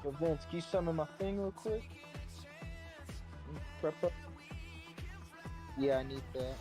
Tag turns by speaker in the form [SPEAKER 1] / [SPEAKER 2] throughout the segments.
[SPEAKER 1] Yo, Vince, can you summon my thing real quick? Prep up. Yeah, I need that.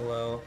[SPEAKER 2] Hello.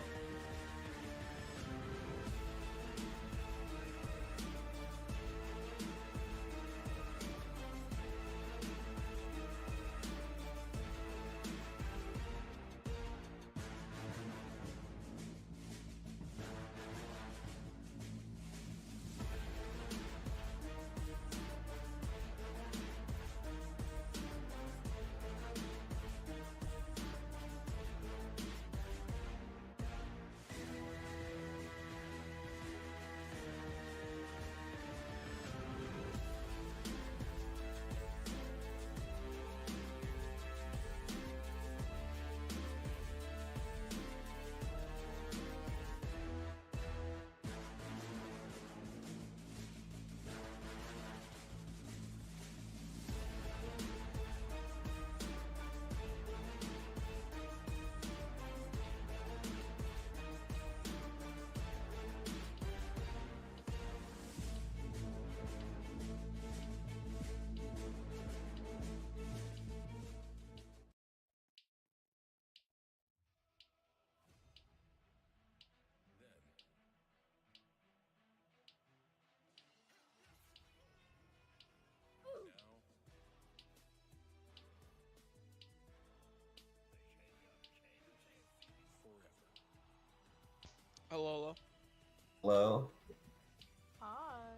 [SPEAKER 3] Hello.
[SPEAKER 2] Hello.
[SPEAKER 4] Hi.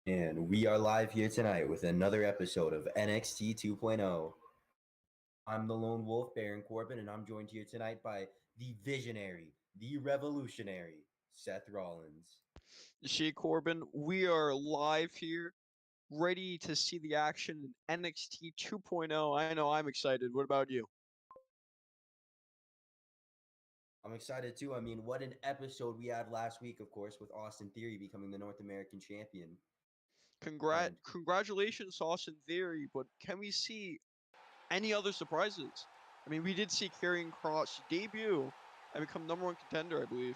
[SPEAKER 2] And we are live here tonight with another episode of Nxt 2.0. I'm the lone wolf, Baron Corbin, and I'm joined here tonight by the visionary, the revolutionary, Seth Rollins.
[SPEAKER 3] She Corbin, we are live here, ready to see the action in NXT 2.0. I know I'm excited. What about you?
[SPEAKER 2] I'm excited too. I mean, what an episode we had last week, of course, with Austin Theory becoming the North American champion. And
[SPEAKER 3] Congratulations, Austin Theory, but can we see any other surprises? I mean, we did see Karrion Kross debut and become #1 contender, I believe.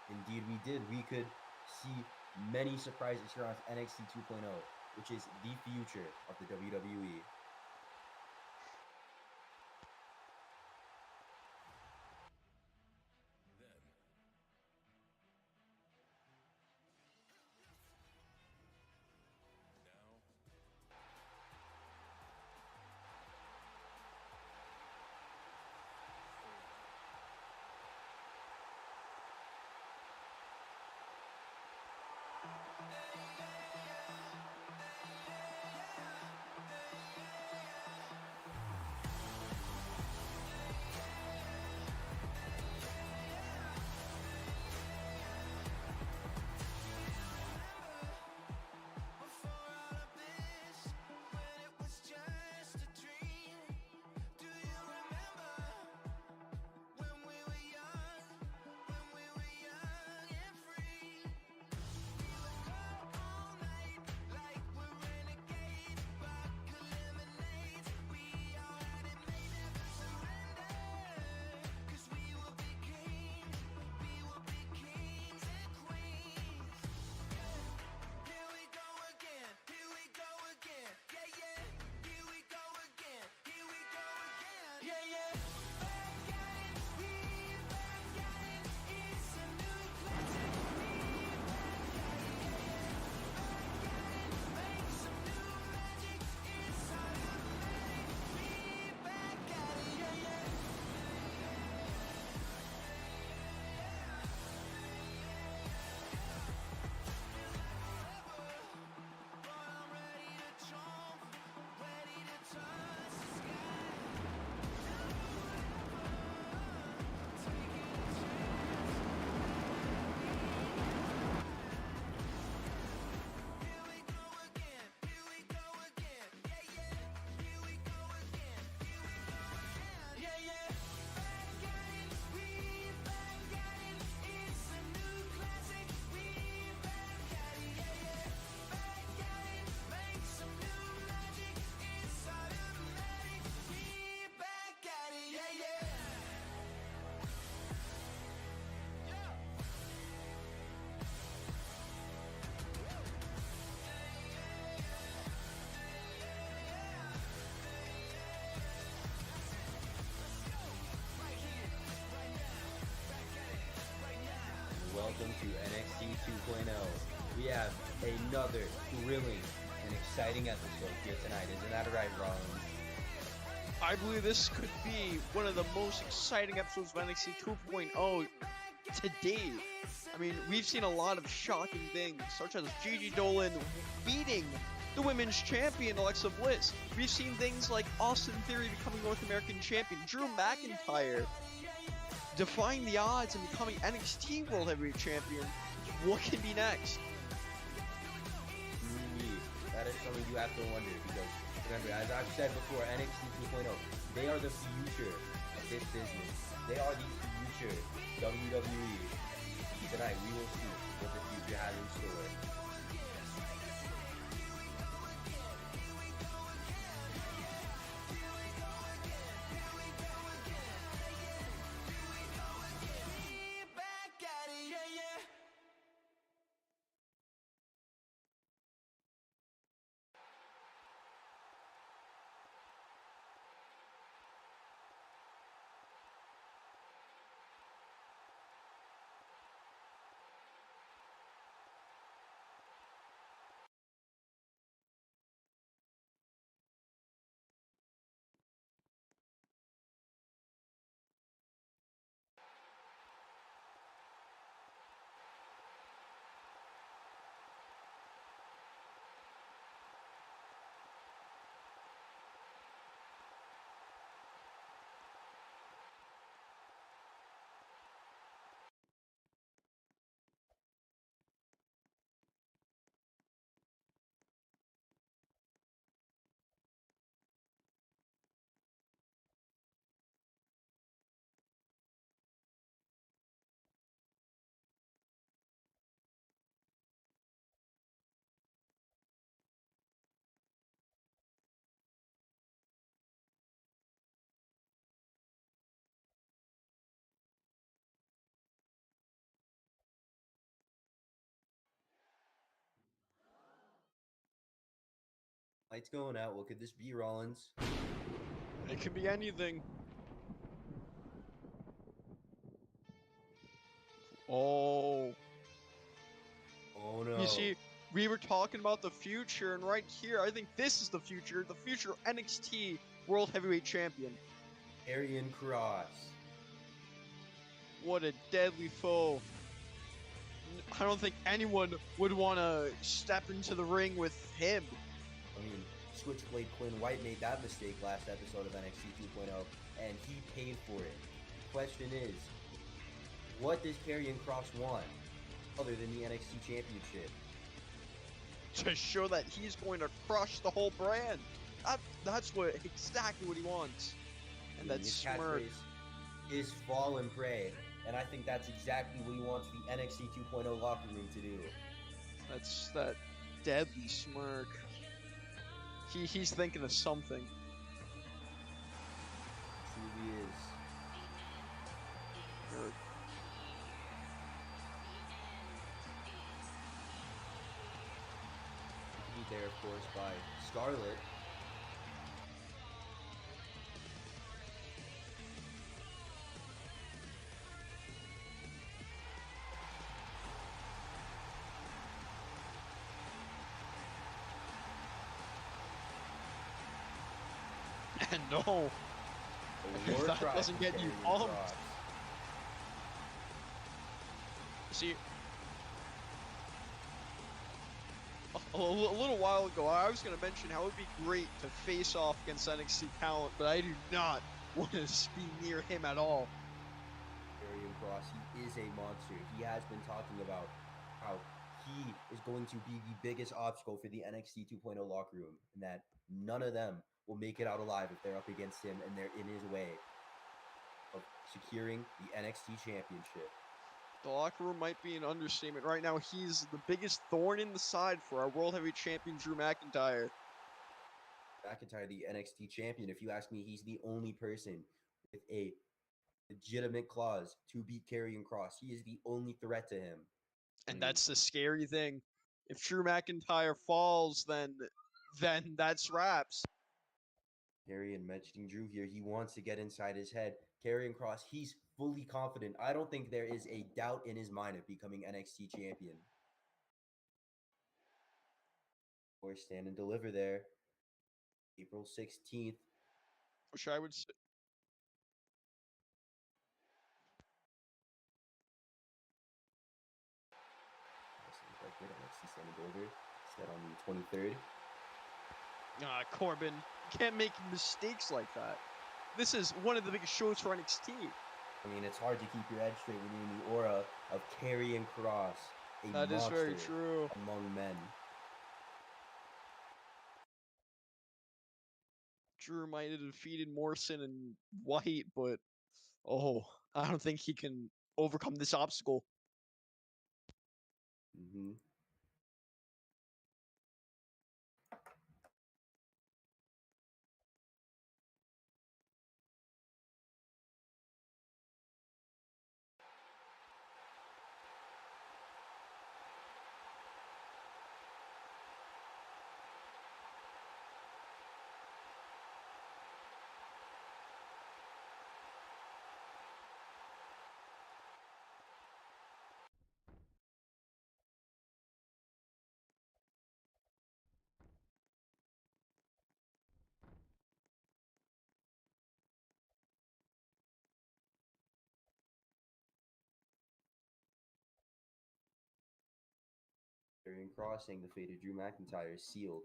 [SPEAKER 2] indeed, we did. We could see many surprises here on NXT 2.0, which is the future of the WWE. welcome to NXT 2.0. We have another thrilling and exciting episode here tonight. Isn't that right, Rollins?
[SPEAKER 3] I believe this could be one of the most exciting episodes of NXT 2.0 to date. I mean, we've seen a lot of shocking things, such as Gigi Dolan beating the women's champion, Alexa Bliss. We've seen things like Austin Theory becoming North American champion, Drew McIntyre defying the odds and becoming NXT World Heavyweight Champion. What can be next?
[SPEAKER 2] That is something you have to wonder, because remember, as I've said before, NXT 2.0, they are the future of this business. They are the future WWE. Tonight, we will see what the future has in store. Lights going out. What could this be, Rollins?
[SPEAKER 3] It can be anything. Oh.
[SPEAKER 2] Oh no.
[SPEAKER 3] You see, we were talking about the future, and right here, I think this is the future NXT World Heavyweight Champion.
[SPEAKER 2] Karrion Kross.
[SPEAKER 3] What a deadly foe. I don't think anyone would want to step into the ring with him.
[SPEAKER 2] I mean, Switchblade Quinn White made that mistake last episode of NXT 2.0, and he paid for it. The question is, what does Karrion Kross want other than the NXT Championship?
[SPEAKER 3] To show that he's going to crush the whole brand. That's exactly what he wants. And that
[SPEAKER 2] his
[SPEAKER 3] smirk.
[SPEAKER 2] catchphrase is fall and pray, and I think that's exactly what he wants the NXT 2.0 locker room to do.
[SPEAKER 3] That's that deadly smirk. He's thinking of something.
[SPEAKER 2] Truly is. There, of course, by Scarlett.
[SPEAKER 3] No. If that doesn't get you pumped. See, a little while ago, I was going to mention how it would be great to face off against NXT talent, but I do not want to be near him at all.
[SPEAKER 2] Karrion Kross, he is a monster. He has been talking about how he is going to be the biggest obstacle for the NXT 2.0 locker room, and that none of them will make it out alive if they're up against him and they're in his way of securing the NXT Championship.
[SPEAKER 3] The locker room might be an understatement. Right now, he's the biggest thorn in the side for our World Heavyweight Champion, Drew McIntyre.
[SPEAKER 2] McIntyre, the NXT Champion, if you ask me, he's the only person with a legitimate clause to beat Karrion Kross. He is the only threat to him.
[SPEAKER 3] And that's the scary thing. If Drew McIntyre falls, then that's wraps.
[SPEAKER 2] Karrion mentioning Drew here, he wants to get inside his head. Karrion Kross, he's fully confident. I don't think there is a doubt in his mind of becoming NXT champion. Or stand and deliver there. April 16th.
[SPEAKER 3] Which I would say.
[SPEAKER 2] NXT stand and deliver. Set on the 23rd.
[SPEAKER 3] Corbin, you can't make mistakes like that. This is one of the biggest shows for NXT.
[SPEAKER 2] I mean, it's hard to keep your head straight when you're in the aura of Karrion Kross, a
[SPEAKER 3] That is
[SPEAKER 2] monster
[SPEAKER 3] very true.
[SPEAKER 2] among men.
[SPEAKER 3] Drew might have defeated Morrison and White, but I don't think he can overcome this obstacle.
[SPEAKER 2] Mm-hmm. Karrion Kross saying the fate of Drew McIntyre is sealed.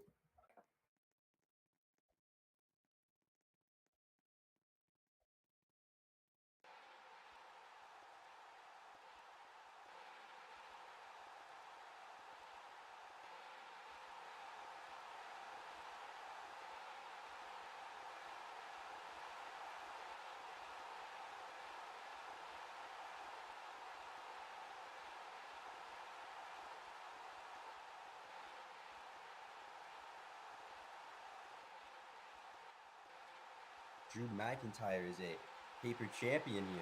[SPEAKER 2] Drew McIntyre is a paper champion here.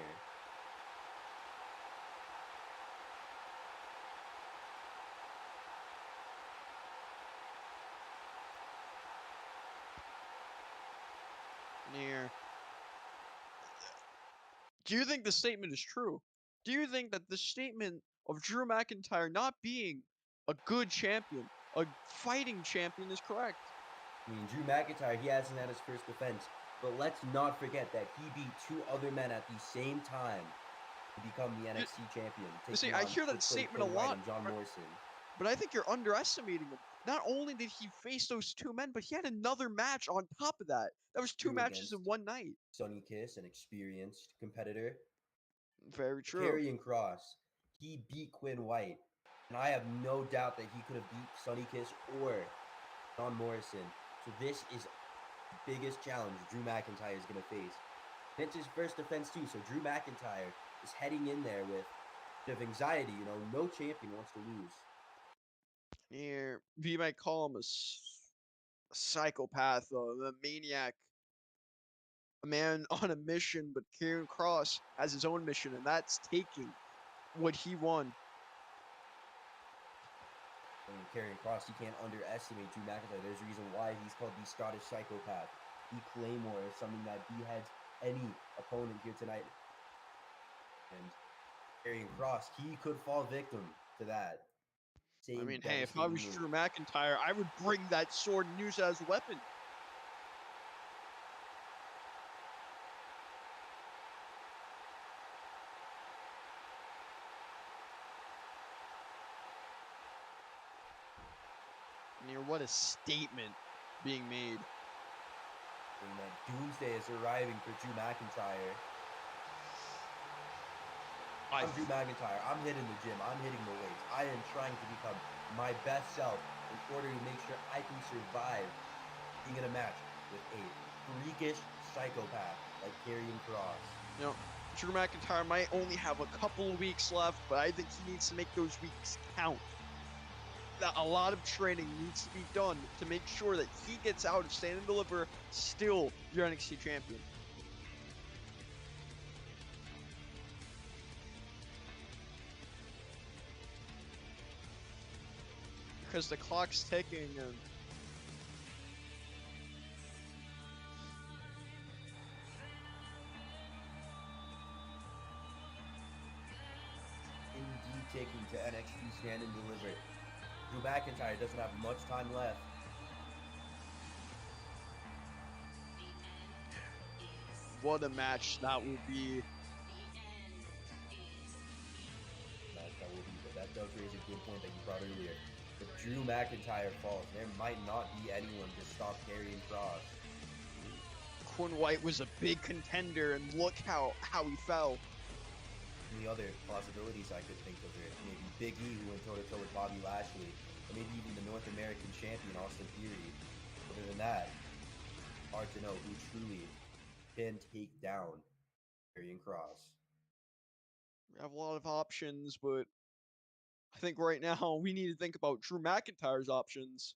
[SPEAKER 3] Near. Do you think the statement is true? Do you think that the statement of Drew McIntyre not being a good champion, a fighting champion, is correct?
[SPEAKER 2] I mean, Drew McIntyre, he hasn't had his first defense, but let's not forget that he beat two other men at the same time to become the NXT champion.
[SPEAKER 3] See, I hear that statement a lot,
[SPEAKER 2] John Morrison.
[SPEAKER 3] But I think you're underestimating him. Not only did he face those two men, but he had another match on top of that. That was two matches in one night.
[SPEAKER 2] Sonny Kiss, an experienced competitor.
[SPEAKER 3] Very true.
[SPEAKER 2] Karrion Kross, he beat Quinn White, and I have no doubt that he could have beat Sonny Kiss or John Morrison. So this is the biggest challenge Drew McIntyre is going to face. And it's his first defense too, so Drew McIntyre is heading in there with a bit of anxiety. You know, no champion wants to lose.
[SPEAKER 3] Here, we might call him a psychopath, a maniac, a man on a mission, but Karrion Kross has his own mission, and that's taking what he won.
[SPEAKER 2] I mean, Karrion Kross, you can't underestimate Drew McIntyre. There's a reason why he's called the Scottish Psychopath. The Claymore is something that beheads any opponent here tonight. And Karrion Kross, he could fall victim to that.
[SPEAKER 3] I mean, hey, if I was Drew McIntyre, I would bring that sword and use it as a weapon. What a statement being made.
[SPEAKER 2] And that doomsday is arriving for Drew McIntyre. I'm Drew McIntyre. I'm hitting the gym. I'm hitting the weights. I am trying to become my best self in order to make sure I can survive being in a match with a freakish psychopath like Karrion Kross.
[SPEAKER 3] You know, Drew McIntyre might only have a couple of weeks left, but I think he needs to make those weeks count. A lot of training needs to be done to make sure that he gets out of Stand and Deliver still your NXT champion. Because the clock's ticking and
[SPEAKER 2] to NXT Stand and Deliver. Drew McIntyre doesn't have much time left.
[SPEAKER 3] What a match that will be.
[SPEAKER 2] That will be, but that does raise a good point that you brought earlier. If Drew McIntyre falls, there might not be anyone to stop Karrion Kross.
[SPEAKER 3] Corn White was a big contender, and look how he fell.
[SPEAKER 2] And the other possibilities I could think of here, maybe Big E, who went toe-to-toe with Bobby Lashley, or maybe even the North American champion, Austin Theory. Other than that, hard to know who truly can take down Karrion Kross.
[SPEAKER 3] We have a lot of options, but I think right now we need to think about Drew McIntyre's options.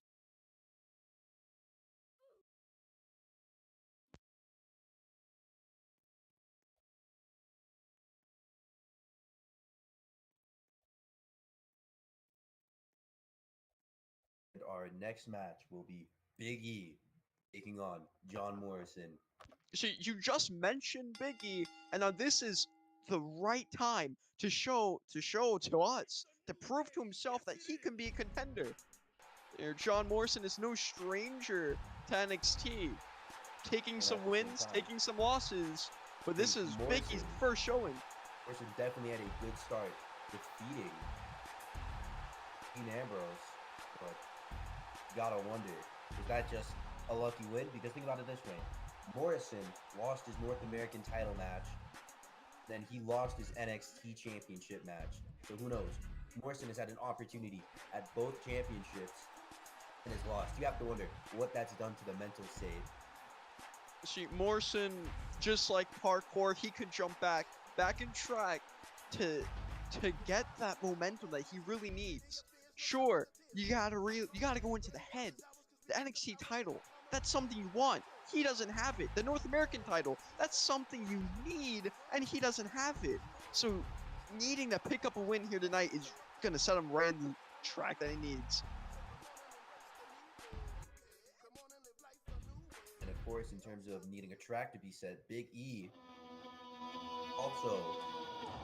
[SPEAKER 2] And our next match will be Big E taking on John Morrison.
[SPEAKER 3] See, you just mentioned Big E, and now this is the right time to show to us, to prove to himself that he can be a contender. John Morrison is no stranger to NXT, taking some wins, taking some losses, but this is Big E's first showing.
[SPEAKER 2] Morrison definitely had a good start defeating Dean Ambrose, but you gotta wonder, is that just a lucky win? Because think about it this way. Morrison lost his North American title match, then he lost his NXT championship match. So who knows? Morrison has had an opportunity at both championships and has lost. You have to wonder what that's done to the mental state.
[SPEAKER 3] See, Morrison, just like parkour, he could jump back in track to get that momentum that he really needs. Sure, you gotta go into the head. The NXT title, that's something you want. He doesn't have it. The North American title, that's something you need, and he doesn't have it. So, needing to pick up a win here tonight is gonna set him right in the track that he needs.
[SPEAKER 2] And of course, in terms of needing a track to be set, Big E also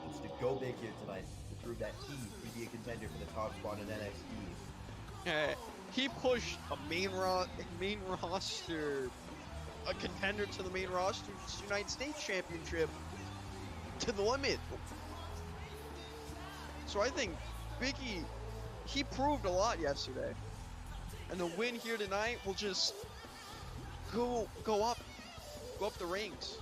[SPEAKER 2] needs to go big here tonight to prove that he could be a contender for the top spot in NXT.
[SPEAKER 3] He pushed a main roster, a contender to the main roster, United States Championship, to the limit. So I think Big E, he proved a lot yesterday, and the win here tonight will just go up the rings.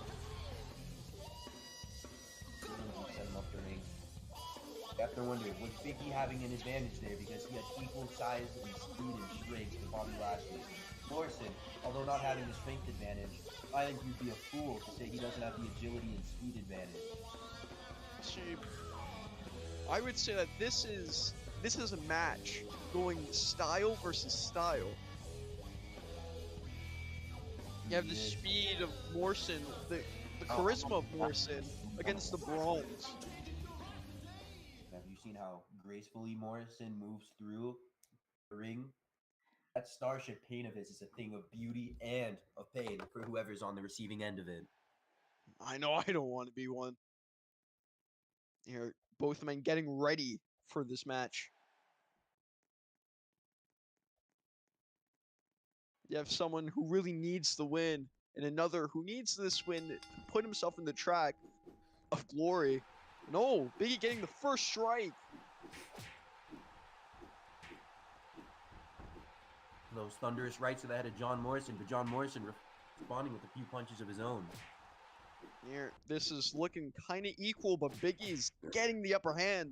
[SPEAKER 2] You have to wonder, was Big E having an advantage there because he had equal size and speed and strength to Bobby Lashley? Morrison, although not having the strength advantage, I think you'd be a fool to say he doesn't have the agility and speed advantage.
[SPEAKER 3] See, I would say that this is a match going style versus style. You have the speed of Morrison, the charisma of Morrison against the brawls.
[SPEAKER 2] Have you seen how gracefully Morrison moves through the ring? That starship pain of his is a thing of beauty and of pain for whoever's on the receiving end of it.
[SPEAKER 3] I know I don't want to be one. Here, both men getting ready for this match. You have someone who really needs the win, and another who needs this win to put himself in the track of glory. No, Big E getting the first strike.
[SPEAKER 2] Those thunderous rights to the head of John Morrison, but John Morrison responding with a few punches of his own.
[SPEAKER 3] Here, this is looking kind of equal, but Big E's getting the upper hand.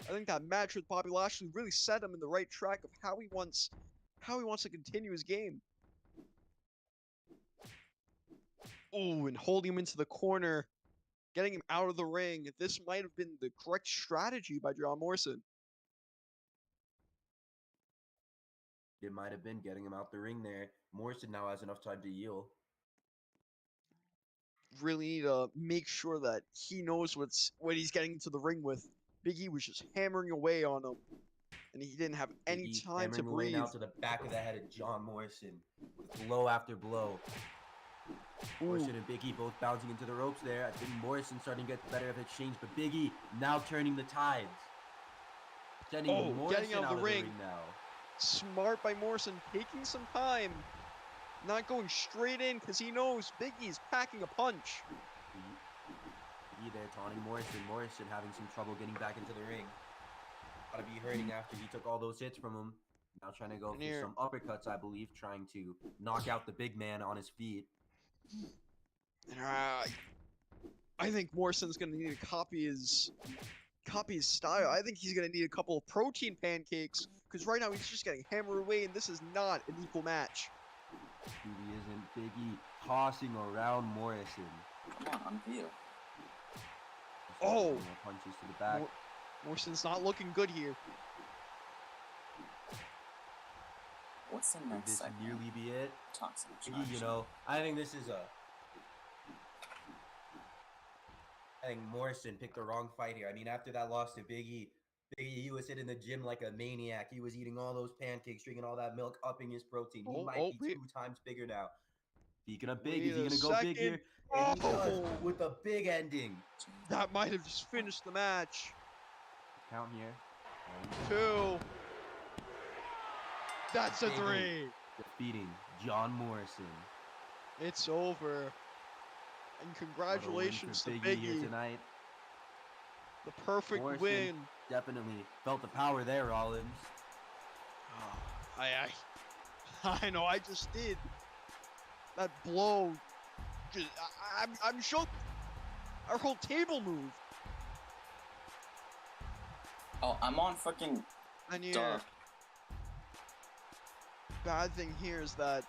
[SPEAKER 3] I think that match with Bobby Lashley really set him in the right track of how he wants to continue his game. Oh, and holding him into the corner, getting him out of the ring. This might have been the correct strategy by John Morrison.
[SPEAKER 2] It might have been getting him out the ring there. Morrison now has enough time to yield.
[SPEAKER 3] Really need to make sure that he knows what he's getting into the ring with. Big E was just hammering away on him, and he didn't have any time to breathe.
[SPEAKER 2] Now to the back of the head of John Morrison, with blow after blow.
[SPEAKER 3] Ooh.
[SPEAKER 2] Morrison and Big E both bouncing into the ropes there. I think Morrison starting to get the better of the exchange, but Big E now turning the tides. Sending
[SPEAKER 3] Oh,
[SPEAKER 2] Morrison
[SPEAKER 3] getting out of the
[SPEAKER 2] the
[SPEAKER 3] ring.
[SPEAKER 2] now.
[SPEAKER 3] Smart by Morrison, taking some time. Not going straight in because he knows Biggie's packing a punch.
[SPEAKER 2] Biggie there taunting Morrison. Morrison having some trouble getting back into the ring. Gotta be hurting after he took all those hits from him. Now trying to go
[SPEAKER 3] And
[SPEAKER 2] for
[SPEAKER 3] here-
[SPEAKER 2] some uppercuts, I believe, trying to knock out the big man on his feet.
[SPEAKER 3] I think Morrison's gonna need to copy his style. I think he's gonna need a couple of protein pancakes because right now he's just getting hammered away, and this is not an equal match.
[SPEAKER 2] Really isn't. Biggie tossing around Morrison.
[SPEAKER 5] Come on, Vito.
[SPEAKER 3] Oh!
[SPEAKER 2] More punches to the back.
[SPEAKER 3] Morrison's not looking good here.
[SPEAKER 5] What's the
[SPEAKER 2] Could
[SPEAKER 5] next
[SPEAKER 2] this
[SPEAKER 5] segment?
[SPEAKER 2] nearly be it?
[SPEAKER 5] Toxic
[SPEAKER 2] Biggie,
[SPEAKER 5] attraction.
[SPEAKER 2] you know, I think this is I think Morrison picked the wrong fight here. I mean, after that loss to Biggie, he was hitting the gym like a maniac. He was eating all those pancakes, drinking all that milk, upping his protein. He might be 2 times bigger now. Speaking of big, is he
[SPEAKER 3] Wait a
[SPEAKER 2] gonna go big here? And he does
[SPEAKER 3] Oh!
[SPEAKER 2] with a big ending.
[SPEAKER 3] That might have just finished the match.
[SPEAKER 2] Count here.
[SPEAKER 3] 2. That's a
[SPEAKER 2] Biggie
[SPEAKER 3] 3.
[SPEAKER 2] Defeating John Morrison.
[SPEAKER 3] It's over. And
[SPEAKER 2] What a win
[SPEAKER 3] congratulations
[SPEAKER 2] for
[SPEAKER 3] to
[SPEAKER 2] Biggie here
[SPEAKER 3] Biggie.
[SPEAKER 2] tonight.
[SPEAKER 3] The perfect
[SPEAKER 2] Morrison
[SPEAKER 3] win.
[SPEAKER 2] definitely felt the power there, Rollins.
[SPEAKER 3] I know, I just did. That blow. Just, I'm shook. Our whole table moved.
[SPEAKER 5] Oh, I'm on fucking
[SPEAKER 3] And here,
[SPEAKER 5] duh.
[SPEAKER 3] bad thing here is that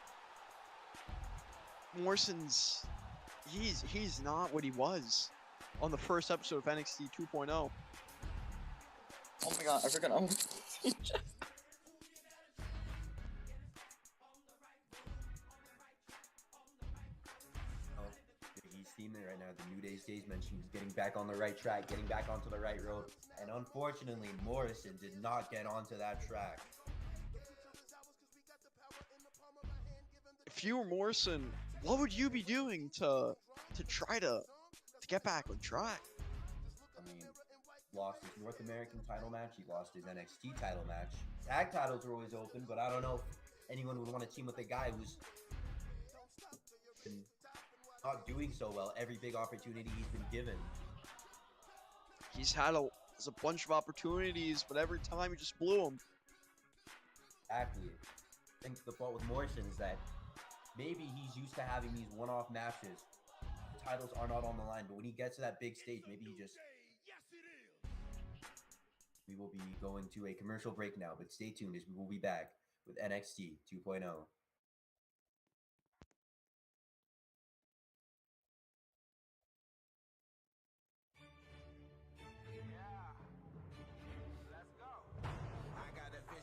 [SPEAKER 3] Morrison's he's not what he was on the first episode of NXT 2.0.
[SPEAKER 5] Oh my god, I forgot. I'm
[SPEAKER 2] Biggie's theme there right now, the New Day stage mentioned he's getting back on the right track, getting back onto the right road. And unfortunately, Morrison did not get onto that track.
[SPEAKER 3] If you were Morrison, what would you be doing to try to get back on track?
[SPEAKER 2] I mean, lost his North American title match, he lost his NXT title match. Tag titles are always open, but I don't know if anyone would want to team with a guy who's been not doing so well every big opportunity he's been given.
[SPEAKER 3] He's had a bunch of opportunities, but every time he just blew them.
[SPEAKER 2] Exactly. I think the fault with Morrison is that maybe he's used to having these one-off matches. The titles are not on the line, but when he gets to that big stage, maybe he just... We will be going to a commercial break now, but stay tuned as we will be back with NXT 2.0.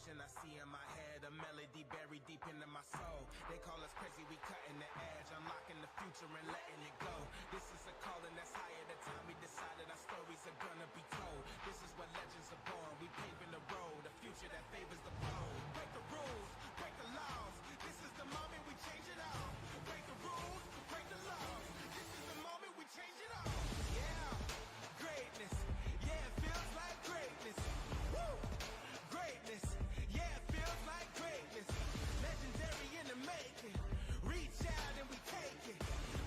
[SPEAKER 6] I see in my head a melody buried deep into my soul. They call us crazy, we cutting the edge, unlocking the future and letting it go. This is a calling that's higher. The time we decided our stories are gonna be told. This is where legends are born. We paving the road, a future that favors the bold. Break the rules, break the laws. This is the moment we change it all. Break the rules, break the laws. This is the moment we change it all. Yeah, greatness. Yeah, it feels like greatness. Woo! Greatness. Yeah, it feels like greatness. Legendary in the making. Reach out and we take it.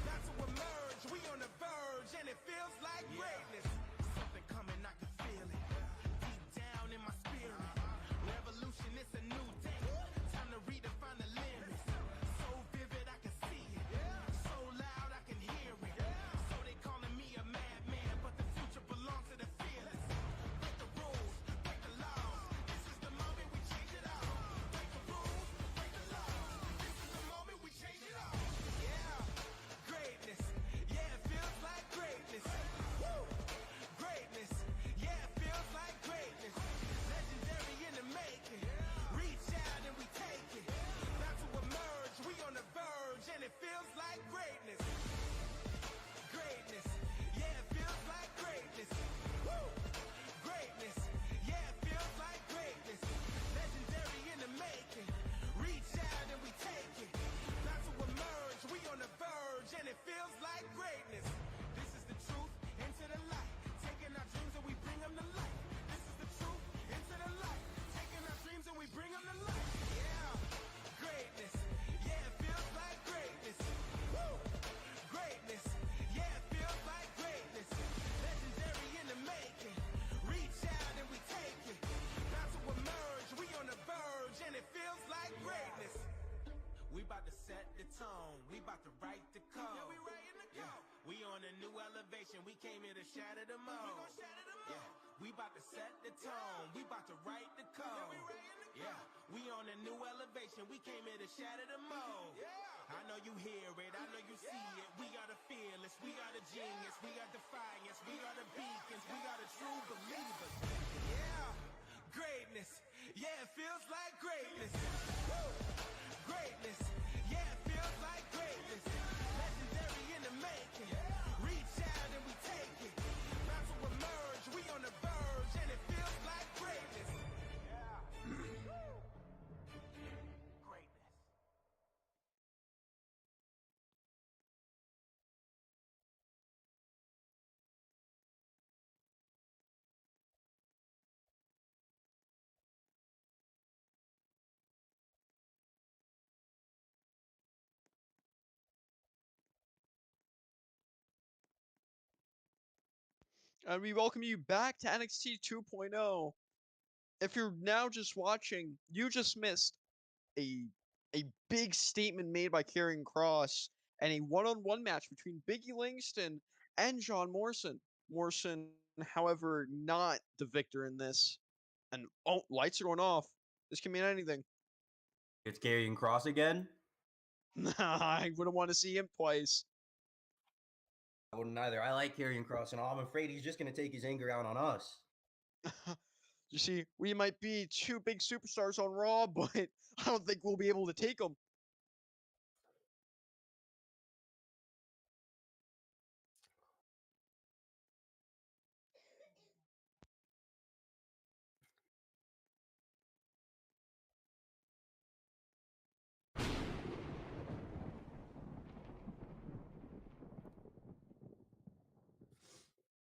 [SPEAKER 6] Not to emerge, we on the verge, and it feels like greatness. Something coming, I can feel it. Deep down in my new elevation. We came here to shatter the mold. Yeah, we about to set the tone. We about to write the code. Yeah, we on a new elevation. We came here to shatter the mold. I know you hear it, I know you see it. We are the fearless, we are the genius, we are defiance, we are the beacons, we are the true believers. Yeah, greatness. Yeah, it feels like greatness. Woo! Greatness. Yeah, it feels like greatness. Legendary in the making. Reach out and we take it. About to emerge, we on the verge, and it feels like greatness. Yeah. Greatness.
[SPEAKER 3] And we welcome you back to NXT 2.0. If you're now just watching, you just missed a a big statement made by Karrion Kross and a one-on-one match between Biggie Langston and John Morrison. Morrison, however, not the victor in this. And oh, lights are going off. This can mean anything.
[SPEAKER 2] It's Karrion Kross again.
[SPEAKER 3] I wouldn't want to see him twice.
[SPEAKER 2] I wouldn't either. I like Karrion Kross, and I'm afraid he's just going to take his anger out on us.
[SPEAKER 3] You see, we might be two big superstars on Raw, but I don't think we'll be able to take them.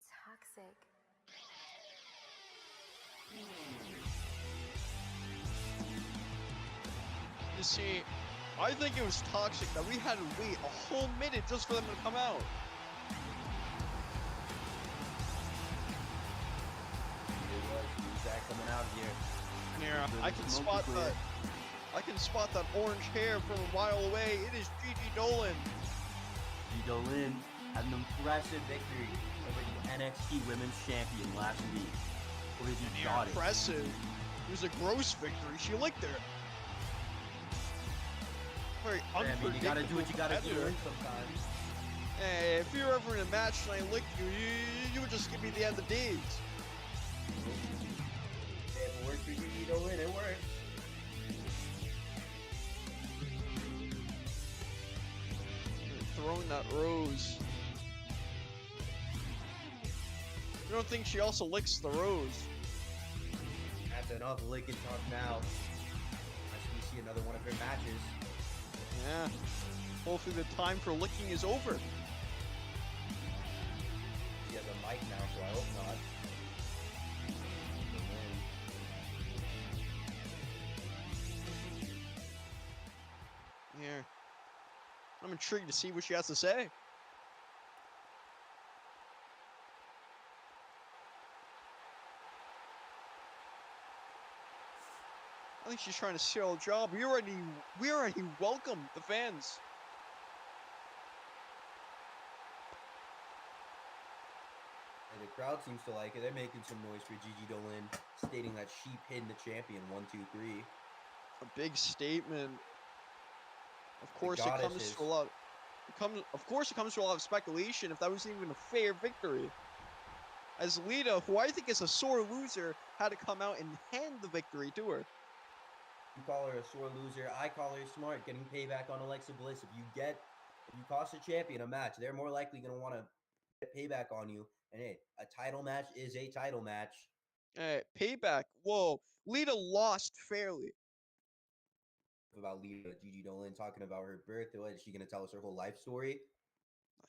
[SPEAKER 7] Toxic.
[SPEAKER 3] You see, I think it was toxic that we had to wait a whole minute just for them to come out.
[SPEAKER 2] Who's that coming out here?
[SPEAKER 3] Yeah, I can spot that. I can spot that orange hair from a mile away. It is Gigi Dolan.
[SPEAKER 2] Gigi Dolan had an impressive victory over the NXT Women's Champion last week. Over the Goddess.
[SPEAKER 3] Impressive. It was a gross victory. She licked her. Very unpredictable.
[SPEAKER 2] I mean, you gotta do what you gotta do
[SPEAKER 3] competitor.
[SPEAKER 2] sometimes.
[SPEAKER 3] Hey, if you're ever in a match and I licked you, you would just give me the end of days.
[SPEAKER 2] If it works for Gigi Dolan, it works.
[SPEAKER 3] Throwing that rose. You don't think she also licks the rose?
[SPEAKER 2] That's enough licking talk now. Unless we see another one of her matches.
[SPEAKER 3] Yeah. Hopefully the time for licking is over.
[SPEAKER 2] She has a mic now, so I hope not.
[SPEAKER 3] Yeah. I'm intrigued to see what she has to say. I think she's trying to sell a job. We already welcome the fans.
[SPEAKER 2] And the crowd seems to like it. They're making some noise for Gigi Dolan, stating that she pinned the champion 1, 2, 3.
[SPEAKER 3] A big statement. Of course, it
[SPEAKER 2] goddesses.
[SPEAKER 3] comes to a lot. Of course, it comes to a lot of speculation if that was even a fair victory. As Lita, who I think is a sore loser, had to come out and hand the victory to her.
[SPEAKER 2] You call her a sore loser. I call her smart, getting payback on Alexa Bliss. If you cost a champion a match, they're more likely going to want to get payback on you. And hey, a title match is a title match.
[SPEAKER 3] Payback. Whoa, Lita lost fairly.
[SPEAKER 2] About Lita, Gigi Dolan talking about her birth. What, is she going to tell us her whole life story?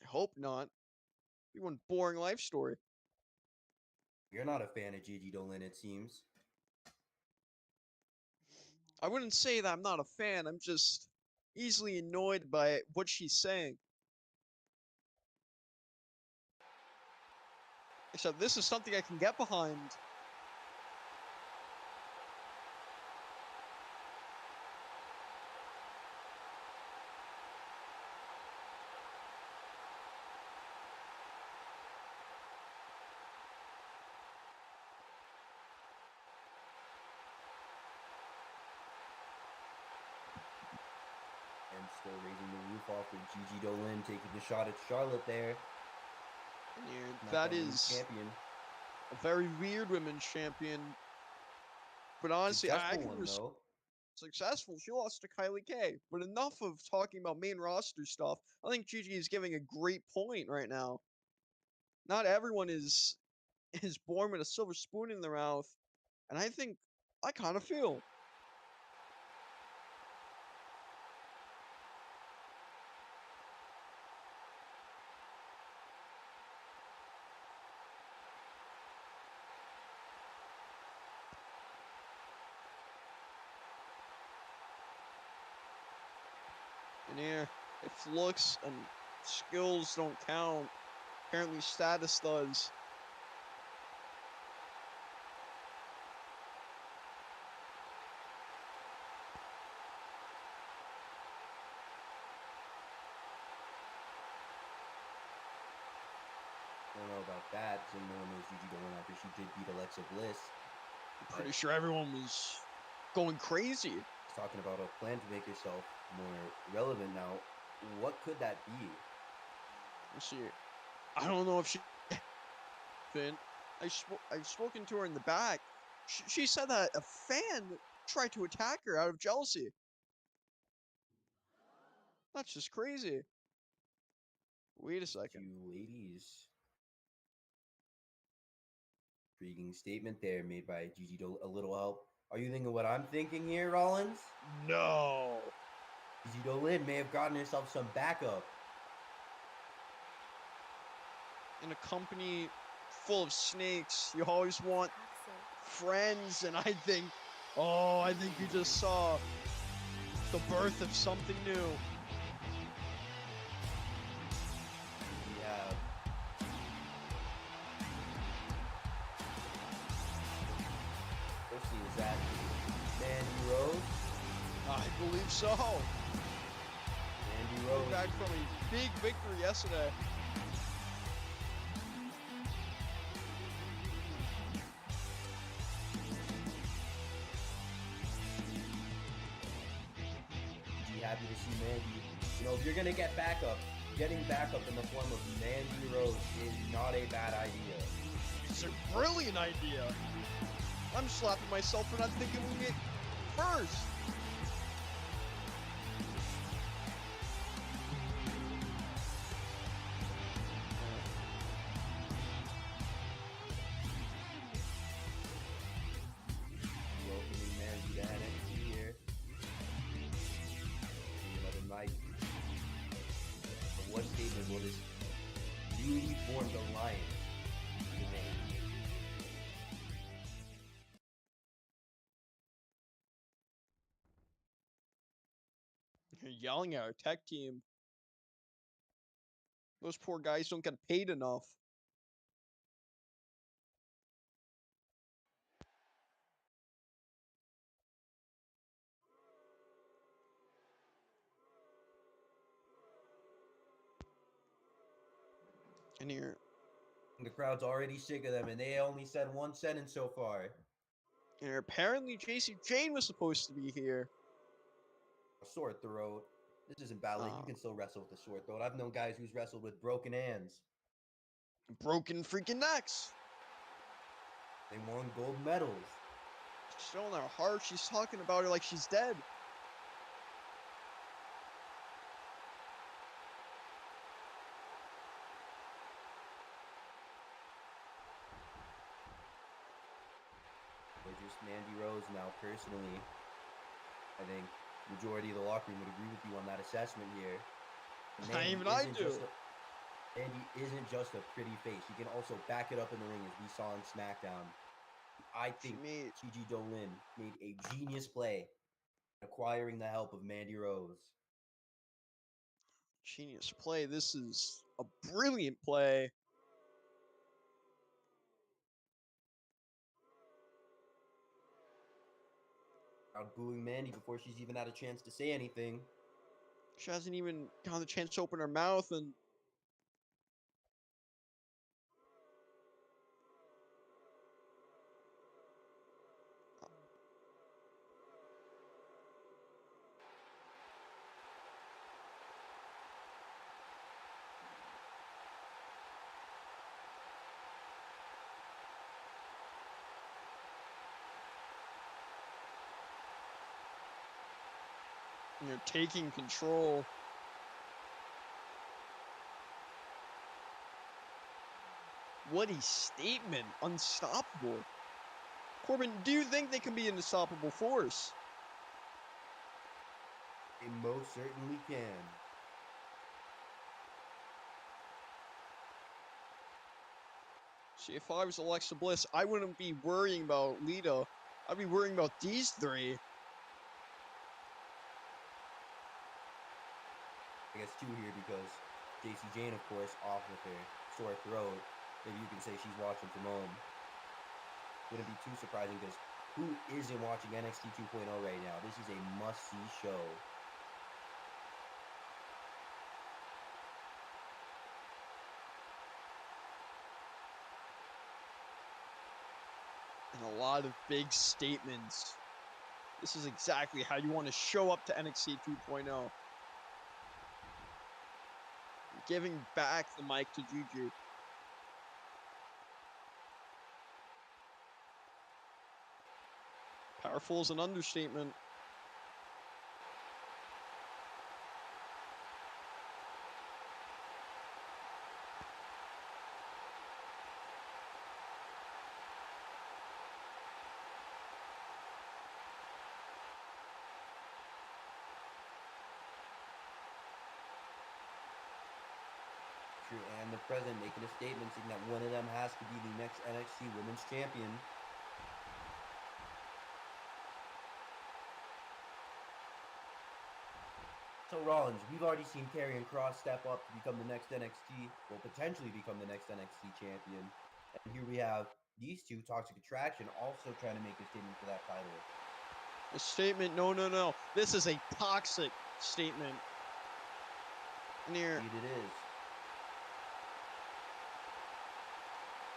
[SPEAKER 3] I hope not. Be one boring life story.
[SPEAKER 2] You're not a fan of Gigi Dolan, it seems.
[SPEAKER 3] I wouldn't say that I'm not a fan. I'm just easily annoyed by what she's saying. Except this is something I can get behind.
[SPEAKER 2] Still raising the roof off with Gigi Dolin taking the shot at Charlotte there.
[SPEAKER 3] And
[SPEAKER 2] SmackDown
[SPEAKER 3] that
[SPEAKER 2] Women's
[SPEAKER 3] is
[SPEAKER 2] champion.
[SPEAKER 3] a very weird women's champion. But honestly, I
[SPEAKER 2] Successful
[SPEAKER 3] can
[SPEAKER 2] one though.
[SPEAKER 3] successful. She lost to Kylie K. But enough of talking about main roster stuff. I think Gigi is giving a great point right now. Not everyone is born with a silver spoon in their mouth, and I kind of feel. And here, if looks and skills don't count, apparently status does.
[SPEAKER 2] I don't know about that. So no one knows Gigi Dolin after she did beat Alexa Bliss.
[SPEAKER 3] I'm pretty sure everyone was going crazy.
[SPEAKER 2] She's talking about a plan to make herself more relevant now. What could that be?
[SPEAKER 3] Let's see. I don't know if she. Finn, I've spoken to her in the back. She said that a fan tried to attack her out of jealousy. That's just crazy. Wait a second.
[SPEAKER 2] Two ladies. Intriguing statement there made by Gigi Dolin. A little help. Are you thinking what I'm thinking here, Rollins?
[SPEAKER 3] No.
[SPEAKER 2] Gigi Dolin may have gotten herself some backup.
[SPEAKER 3] In a company full of snakes, you always want friends, and I think you just saw the birth of something new.
[SPEAKER 2] We have firstly, is that Mandy Rose?
[SPEAKER 3] I believe so.
[SPEAKER 2] Mandy
[SPEAKER 3] Coming
[SPEAKER 2] Rose.
[SPEAKER 3] back from a big victory yesterday.
[SPEAKER 2] Be happy to see Mandy. You know, if you're gonna get backup, getting backup in the form of Mandy Rose is not a bad idea.
[SPEAKER 3] It's a brilliant idea. I'm slapping myself for not thinking of it first.
[SPEAKER 2] Welcoming Mandy to NXT here. Another night. But what statement will this newly formed alliance make?
[SPEAKER 3] You're yelling at our tech team. Those poor guys don't get paid enough. And here,
[SPEAKER 2] The crowd's already sick of them, and they only said one sentence so far.
[SPEAKER 3] and apparently JC Jane was supposed to be here.
[SPEAKER 2] A sore throat. This isn't ballet. You can still wrestle with a sore throat. I've known guys who's wrestled with broken hands.
[SPEAKER 3] Broken freaking necks.
[SPEAKER 2] They won gold medals.
[SPEAKER 3] She's showing her heart. She's talking about her like she's dead.
[SPEAKER 2] Or just Mandy Rose now, personally. I think majority of the locker room would agree with you on that assessment here.
[SPEAKER 3] Even I do.
[SPEAKER 2] Mandy isn't just a pretty face. She can also back it up in the ring, as we saw on SmackDown. I think Gigi Dolin made a genius play acquiring the help of Mandy Rose.
[SPEAKER 3] Genius play. This is a brilliant play.
[SPEAKER 2] Out booing Mandy before she's even had a chance to say anything.
[SPEAKER 3] She hasn't even gotten the chance to open her mouth, and And you're taking control. What a statement. Unstoppable. Corbin, do you think they can be an unstoppable force?
[SPEAKER 2] They most certainly can.
[SPEAKER 3] See, if I was Alexa Bliss, I wouldn't be worrying about Lita. I'd be worrying about these three.
[SPEAKER 2] I guess two here because JC Jane, of course, off with her sore throat. Maybe you can say she's watching from home. Wouldn't be too surprising because who isn't watching NXT 2.0 right now? This is a must-see show.
[SPEAKER 3] And a lot of big statements. This is exactly how you want to show up to NXT 2.0. Giving back the mic to Gigi. Powerful is an understatement.
[SPEAKER 2] True, and the president making a statement saying that one of them has to be the next NXT Women's Champion. So Rollins, we've already seen Karrion Kross step up to become the next NXT, well, potentially become the next NXT champion. And here we have these two, Toxic Attraction, also trying to make a statement for that title.
[SPEAKER 3] A statement? No, no, no. This is a toxic statement. And here,
[SPEAKER 2] Indeed it is.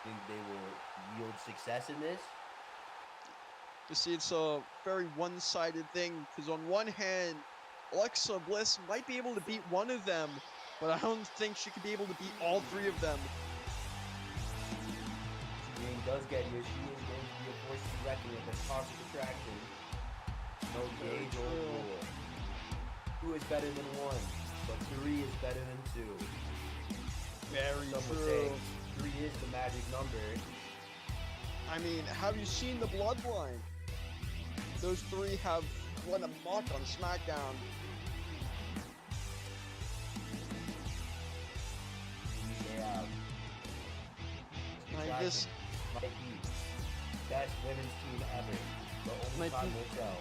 [SPEAKER 2] Think they will yield success in this?
[SPEAKER 3] you see, it's a very one-sided thing, because on one hand, Alexa Bliss might be able to beat one of them, but I don't think she could be able to beat all three of them.
[SPEAKER 2] Jane does get here. She is going to be a force to be reckoned with. A Toxic Attraction. No the age-old rule. Two is better than one, but three is better than two.
[SPEAKER 3] Very
[SPEAKER 2] Some would say
[SPEAKER 3] true.
[SPEAKER 2] three is the magic number.
[SPEAKER 3] I mean, have you seen the Bloodline? Those three have run amok on SmackDown.
[SPEAKER 2] They have.
[SPEAKER 3] Like this
[SPEAKER 2] might be best women's team ever. The only
[SPEAKER 3] Might
[SPEAKER 2] time
[SPEAKER 3] be-
[SPEAKER 2] will tell.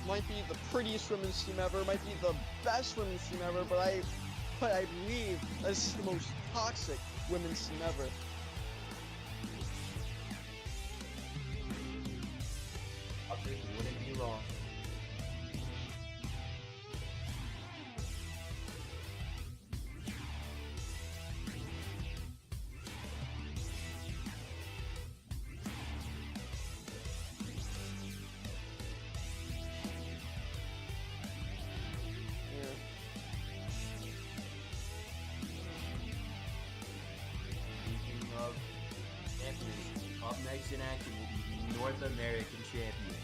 [SPEAKER 3] might be the prettiest women's team ever, might be the best women's team ever, but I believe this is the most toxic women's team ever.
[SPEAKER 2] Toxic wouldn't be wrong.
[SPEAKER 3] Yeah.
[SPEAKER 2] Speaking of champions, up next in action will be the North American champion,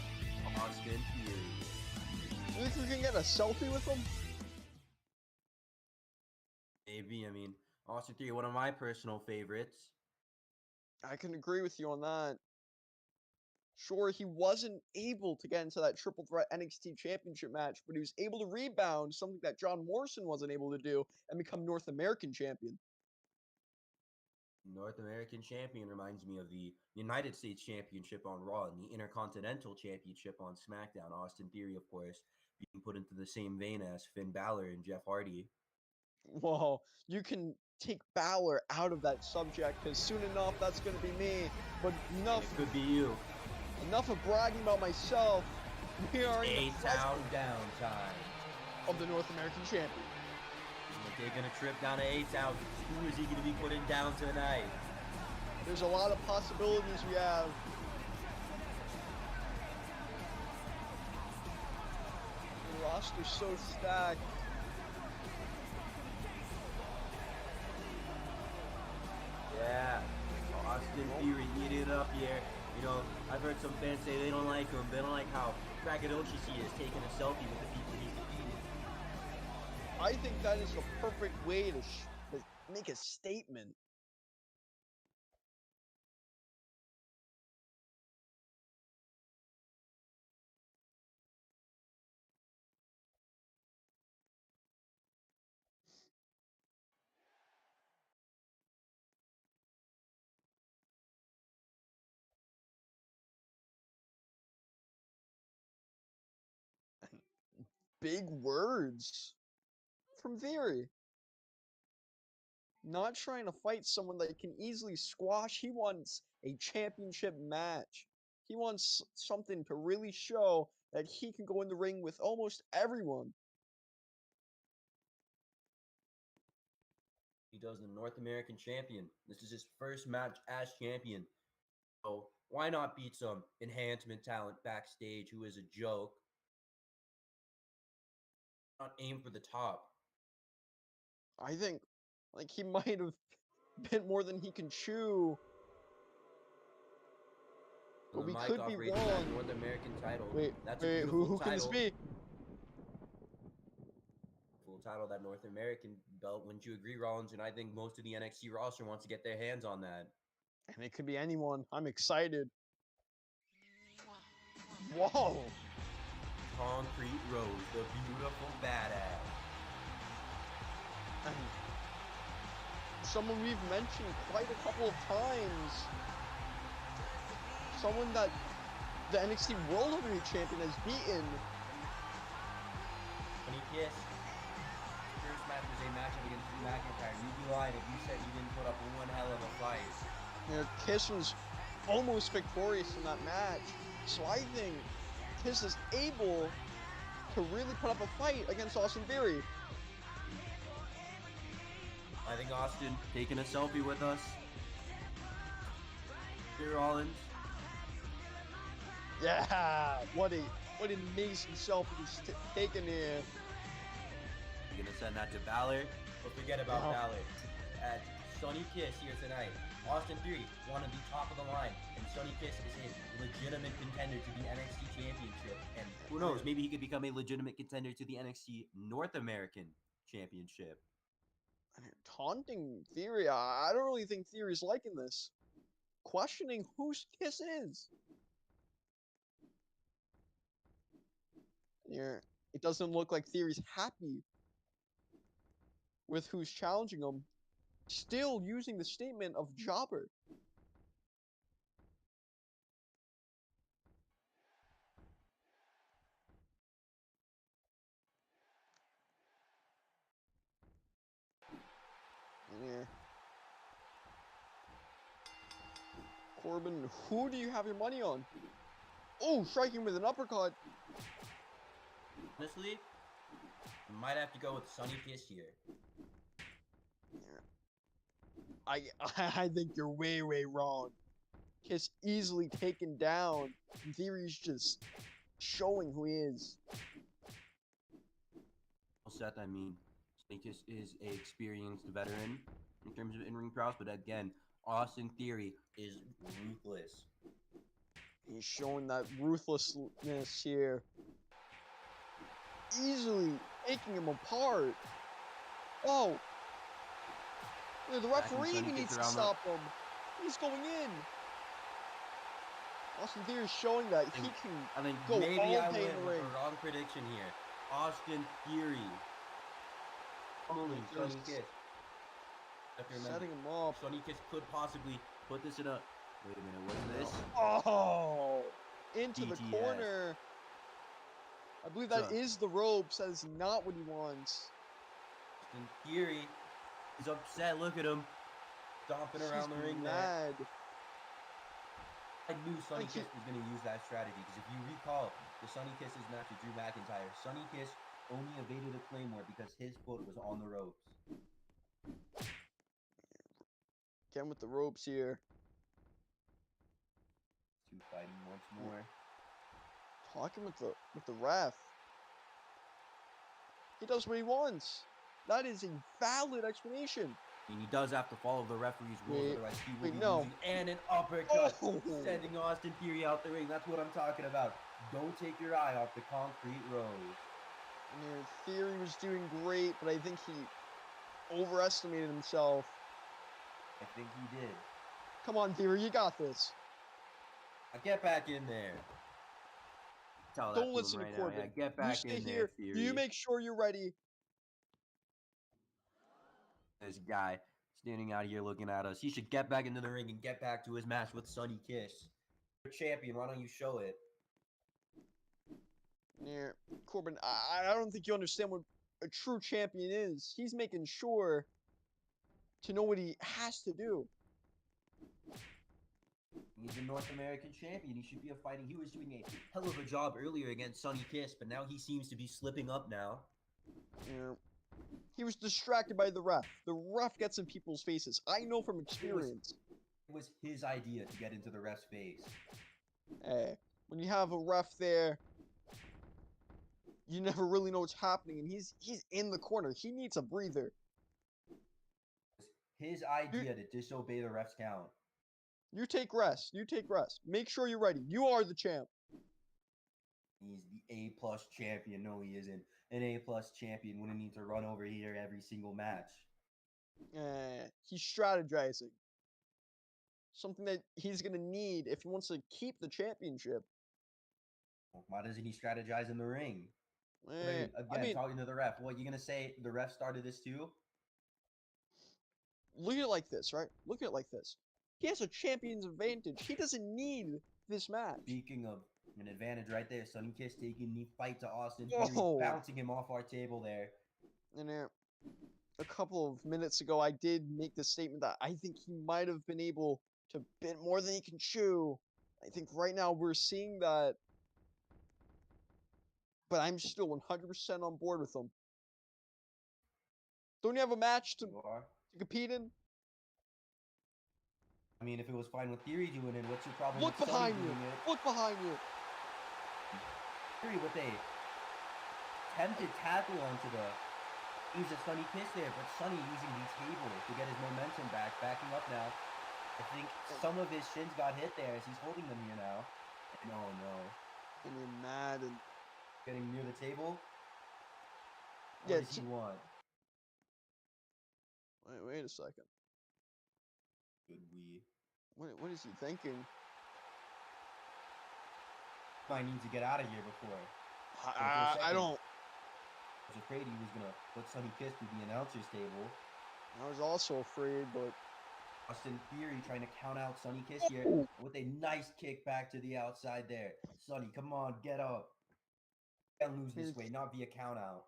[SPEAKER 2] Austin Theory.
[SPEAKER 3] Do you think we can get a selfie with them?
[SPEAKER 2] Maybe, I mean, Austin Theory, one of my personal favorites.
[SPEAKER 3] I can agree with you on that. Sure, he wasn't able to get into that triple threat NXT championship match, but he was able to rebound, something that John Morrison wasn't able to do, and become North American champion.
[SPEAKER 2] North American champion reminds me of the United States Championship on Raw and the Intercontinental Championship on SmackDown. Austin Theory, of course, being put into the same vein as Finn Balor and Jeff Hardy.
[SPEAKER 3] Whoa, you can take Balor out of that subject, because soon enough that's going to be me. But enough,
[SPEAKER 2] It could be you.
[SPEAKER 3] enough of bragging about myself. We are in the
[SPEAKER 2] A-Town downtime.
[SPEAKER 3] of the North American champion.
[SPEAKER 2] We're taking a trip down to A-Town. Who is he going to be putting down tonight?
[SPEAKER 3] There's a lot of possibilities we have. The roster's so stacked.
[SPEAKER 2] Yeah, Austin Theory eating it up here. You know, I've heard some fans say they don't like him. They don't like how braggadocious he is, taking a selfie with the people he's defeated.
[SPEAKER 3] I think that is the perfect way to make a statement. Big words from Theory. Not trying to fight someone that can easily squash. He wants a championship match. He wants something to really show that he can go in the ring with almost everyone.
[SPEAKER 2] He does the North American champion. This is his first match as champion. So why not beat some enhancement talent backstage who is a joke? Not aim for the top.
[SPEAKER 3] I think like he might have bit more than he can chew. But
[SPEAKER 2] The
[SPEAKER 3] we
[SPEAKER 2] mic
[SPEAKER 3] could
[SPEAKER 2] off
[SPEAKER 3] be
[SPEAKER 2] raising that
[SPEAKER 3] wrong.
[SPEAKER 2] North American title.
[SPEAKER 3] Wait,
[SPEAKER 2] That's a
[SPEAKER 3] wait,
[SPEAKER 2] beautiful
[SPEAKER 3] who can this
[SPEAKER 2] title.
[SPEAKER 3] be?
[SPEAKER 2] Full title, that North American belt. Wouldn't you agree, Rollins? And I think most of the NXT roster wants to get their hands on that.
[SPEAKER 3] And it could be anyone. I'm excited. Whoa!
[SPEAKER 2] Concrete Rose, the beautiful badass.
[SPEAKER 3] And someone we've mentioned quite a couple of times. Someone that the NXT World Heavyweight Champion has beaten.
[SPEAKER 2] Sonny Kiss. First match was a matchup against Drew McIntyre. You'd be lying if you said you didn't put up one hell of a fight.
[SPEAKER 3] You know, Kiss was almost victorious in that match. So I think Kiss is able to really put up a fight against Austin Theory.
[SPEAKER 2] I think Austin taking a selfie with us. Here, Rollins.
[SPEAKER 3] Yeah, what an amazing selfie he's taken here.
[SPEAKER 2] You're gonna send that to Balor. But forget about Balor. At Sonny Kiss here tonight. Austin Theory wanted to be top of the line, and Sonny Kiss is a legitimate contender to the NXT Championship. And who knows, maybe he could become a legitimate contender to the NXT North American Championship.
[SPEAKER 3] Taunting Theory, I don't really think Theory's liking this. Questioning who Kiss is. Here, it doesn't look like Theory's happy with who's challenging him. Still using the statement of jobber. Yeah. Corbin, who do you have your money on? Oh, striking with an uppercut.
[SPEAKER 2] Honestly, you might have to go with Sonny Kiss here.
[SPEAKER 3] I think you're way wrong. Kiss easily taken down. Theory's just showing who he is.
[SPEAKER 2] Seth, I mean, Sonny Kiss is a experienced veteran in terms of in-ring prowess, but again, Austin Theory is ruthless.
[SPEAKER 3] He's showing that ruthlessness here. Easily taking him apart. Oh! The referee needs to stop him. He's going in. Austin Theory is showing that he can
[SPEAKER 2] I think
[SPEAKER 3] go
[SPEAKER 2] maybe
[SPEAKER 3] all
[SPEAKER 2] I
[SPEAKER 3] day
[SPEAKER 2] went
[SPEAKER 3] in the
[SPEAKER 2] with
[SPEAKER 3] ring.
[SPEAKER 2] a wrong prediction here. Austin Theory. Only Sonny Kiss.
[SPEAKER 3] Setting him up.
[SPEAKER 2] Sonny Kiss could possibly put this in a... Wait a minute, what's this?
[SPEAKER 3] Oh! Into the
[SPEAKER 2] DTS.
[SPEAKER 3] corner. I believe that is the ropes. That is not what he wants.
[SPEAKER 2] Austin Theory is upset. Look at him. Stomping around the ring there.
[SPEAKER 3] mad.
[SPEAKER 2] I knew Sonny Kiss was going to use that strategy because if you recall the Sonny Kiss's match with Drew McIntyre, Sonny Kiss only evaded a Claymore because his foot was on the ropes.
[SPEAKER 3] Again with the ropes here.
[SPEAKER 2] Two fighting once more.
[SPEAKER 3] Talking with the ref. He does what he wants. That is a valid explanation.
[SPEAKER 2] And he does have to follow the referee's rules, otherwise he will be losing. And an uppercut, sending Austin Theory out the ring. That's what I'm talking about. Don't take your eye off the concrete rose.
[SPEAKER 3] I mean, Theory was doing great, but I think he overestimated himself.
[SPEAKER 2] I think he did.
[SPEAKER 3] Come on, Theory, you got this.
[SPEAKER 2] Now get back in there. Tell that
[SPEAKER 3] Don't
[SPEAKER 2] to
[SPEAKER 3] listen
[SPEAKER 2] him
[SPEAKER 3] to
[SPEAKER 2] right now.
[SPEAKER 3] Corbin.
[SPEAKER 2] Yeah, get
[SPEAKER 3] You
[SPEAKER 2] back
[SPEAKER 3] stay
[SPEAKER 2] in there,
[SPEAKER 3] here.
[SPEAKER 2] Theory.
[SPEAKER 3] You make sure you're ready.
[SPEAKER 2] This guy standing out here looking at us. He should get back into the ring and get back to his match with Sonny Kiss. You're a champion. Why don't you show it?
[SPEAKER 3] Yeah, Corbin, I don't think you understand what a true champion is. He's making sure to know what he has to do.
[SPEAKER 2] He's a North American champion. He should be fighting. He was doing a hell of a job earlier against Sonny Kiss, but now he seems to be slipping up now.
[SPEAKER 3] Yeah. He was distracted by the ref. The ref gets in people's faces. I know from experience.
[SPEAKER 2] It was his idea to get into the ref's face.
[SPEAKER 3] Hey, when you have a ref there, you never really know what's happening, and he's in the corner. He needs a breather.
[SPEAKER 2] It was his idea to disobey the ref's count.
[SPEAKER 3] You take rest. You take rest. Make sure you're ready. You are the champ.
[SPEAKER 2] He's the A+ champion. No, he isn't. An A+ champion wouldn't need to run over here every single match.
[SPEAKER 3] He's strategizing. Something that he's going to need if he wants to keep the championship.
[SPEAKER 2] Why doesn't he strategize in the ring?
[SPEAKER 3] I
[SPEAKER 2] Again,
[SPEAKER 3] mean,
[SPEAKER 2] talking to the ref. What, you going to say the ref started this too?
[SPEAKER 3] look at it like this, right? Look at it like this. He has a champion's advantage. He doesn't need this match.
[SPEAKER 2] Speaking of an advantage right there, Sonny Kiss taking the fight to Austin
[SPEAKER 3] Whoa.
[SPEAKER 2] Theory, bouncing him off our table there.
[SPEAKER 3] And a couple of minutes ago, I did make the statement that I think he might have been able to bit more than he can chew. I think right now we're seeing that. But I'm still 100% on board with him. Don't you have a match to
[SPEAKER 2] You are?
[SPEAKER 3] compete in?
[SPEAKER 2] I mean, if it was fine with Theory doing it, what's your problem
[SPEAKER 3] Look
[SPEAKER 2] with Sonny
[SPEAKER 3] behind you.
[SPEAKER 2] doing it?
[SPEAKER 3] Look behind you.
[SPEAKER 2] Theory with a attempted tackle onto the use of Sonny Kiss there, but Sonny using the table to get his momentum back, backing up now. I think some of his shins got hit there as he's holding them here now. And oh no.
[SPEAKER 3] And you're mad and
[SPEAKER 2] Getting near the table? What
[SPEAKER 3] Yeah,
[SPEAKER 2] does he want?
[SPEAKER 3] wait a second.
[SPEAKER 2] Good we.
[SPEAKER 3] What is he thinking?
[SPEAKER 2] Might need to get out of here before.
[SPEAKER 3] I don't.
[SPEAKER 2] I was afraid he was gonna put Sonny Kiss through the announcer's table.
[SPEAKER 3] I was also afraid, but
[SPEAKER 2] Austin Theory trying to count out Sonny Kiss here
[SPEAKER 3] Oh.
[SPEAKER 2] with a nice kick back to the outside there. Sonny, come on, get up. Can't lose this way, not via count out.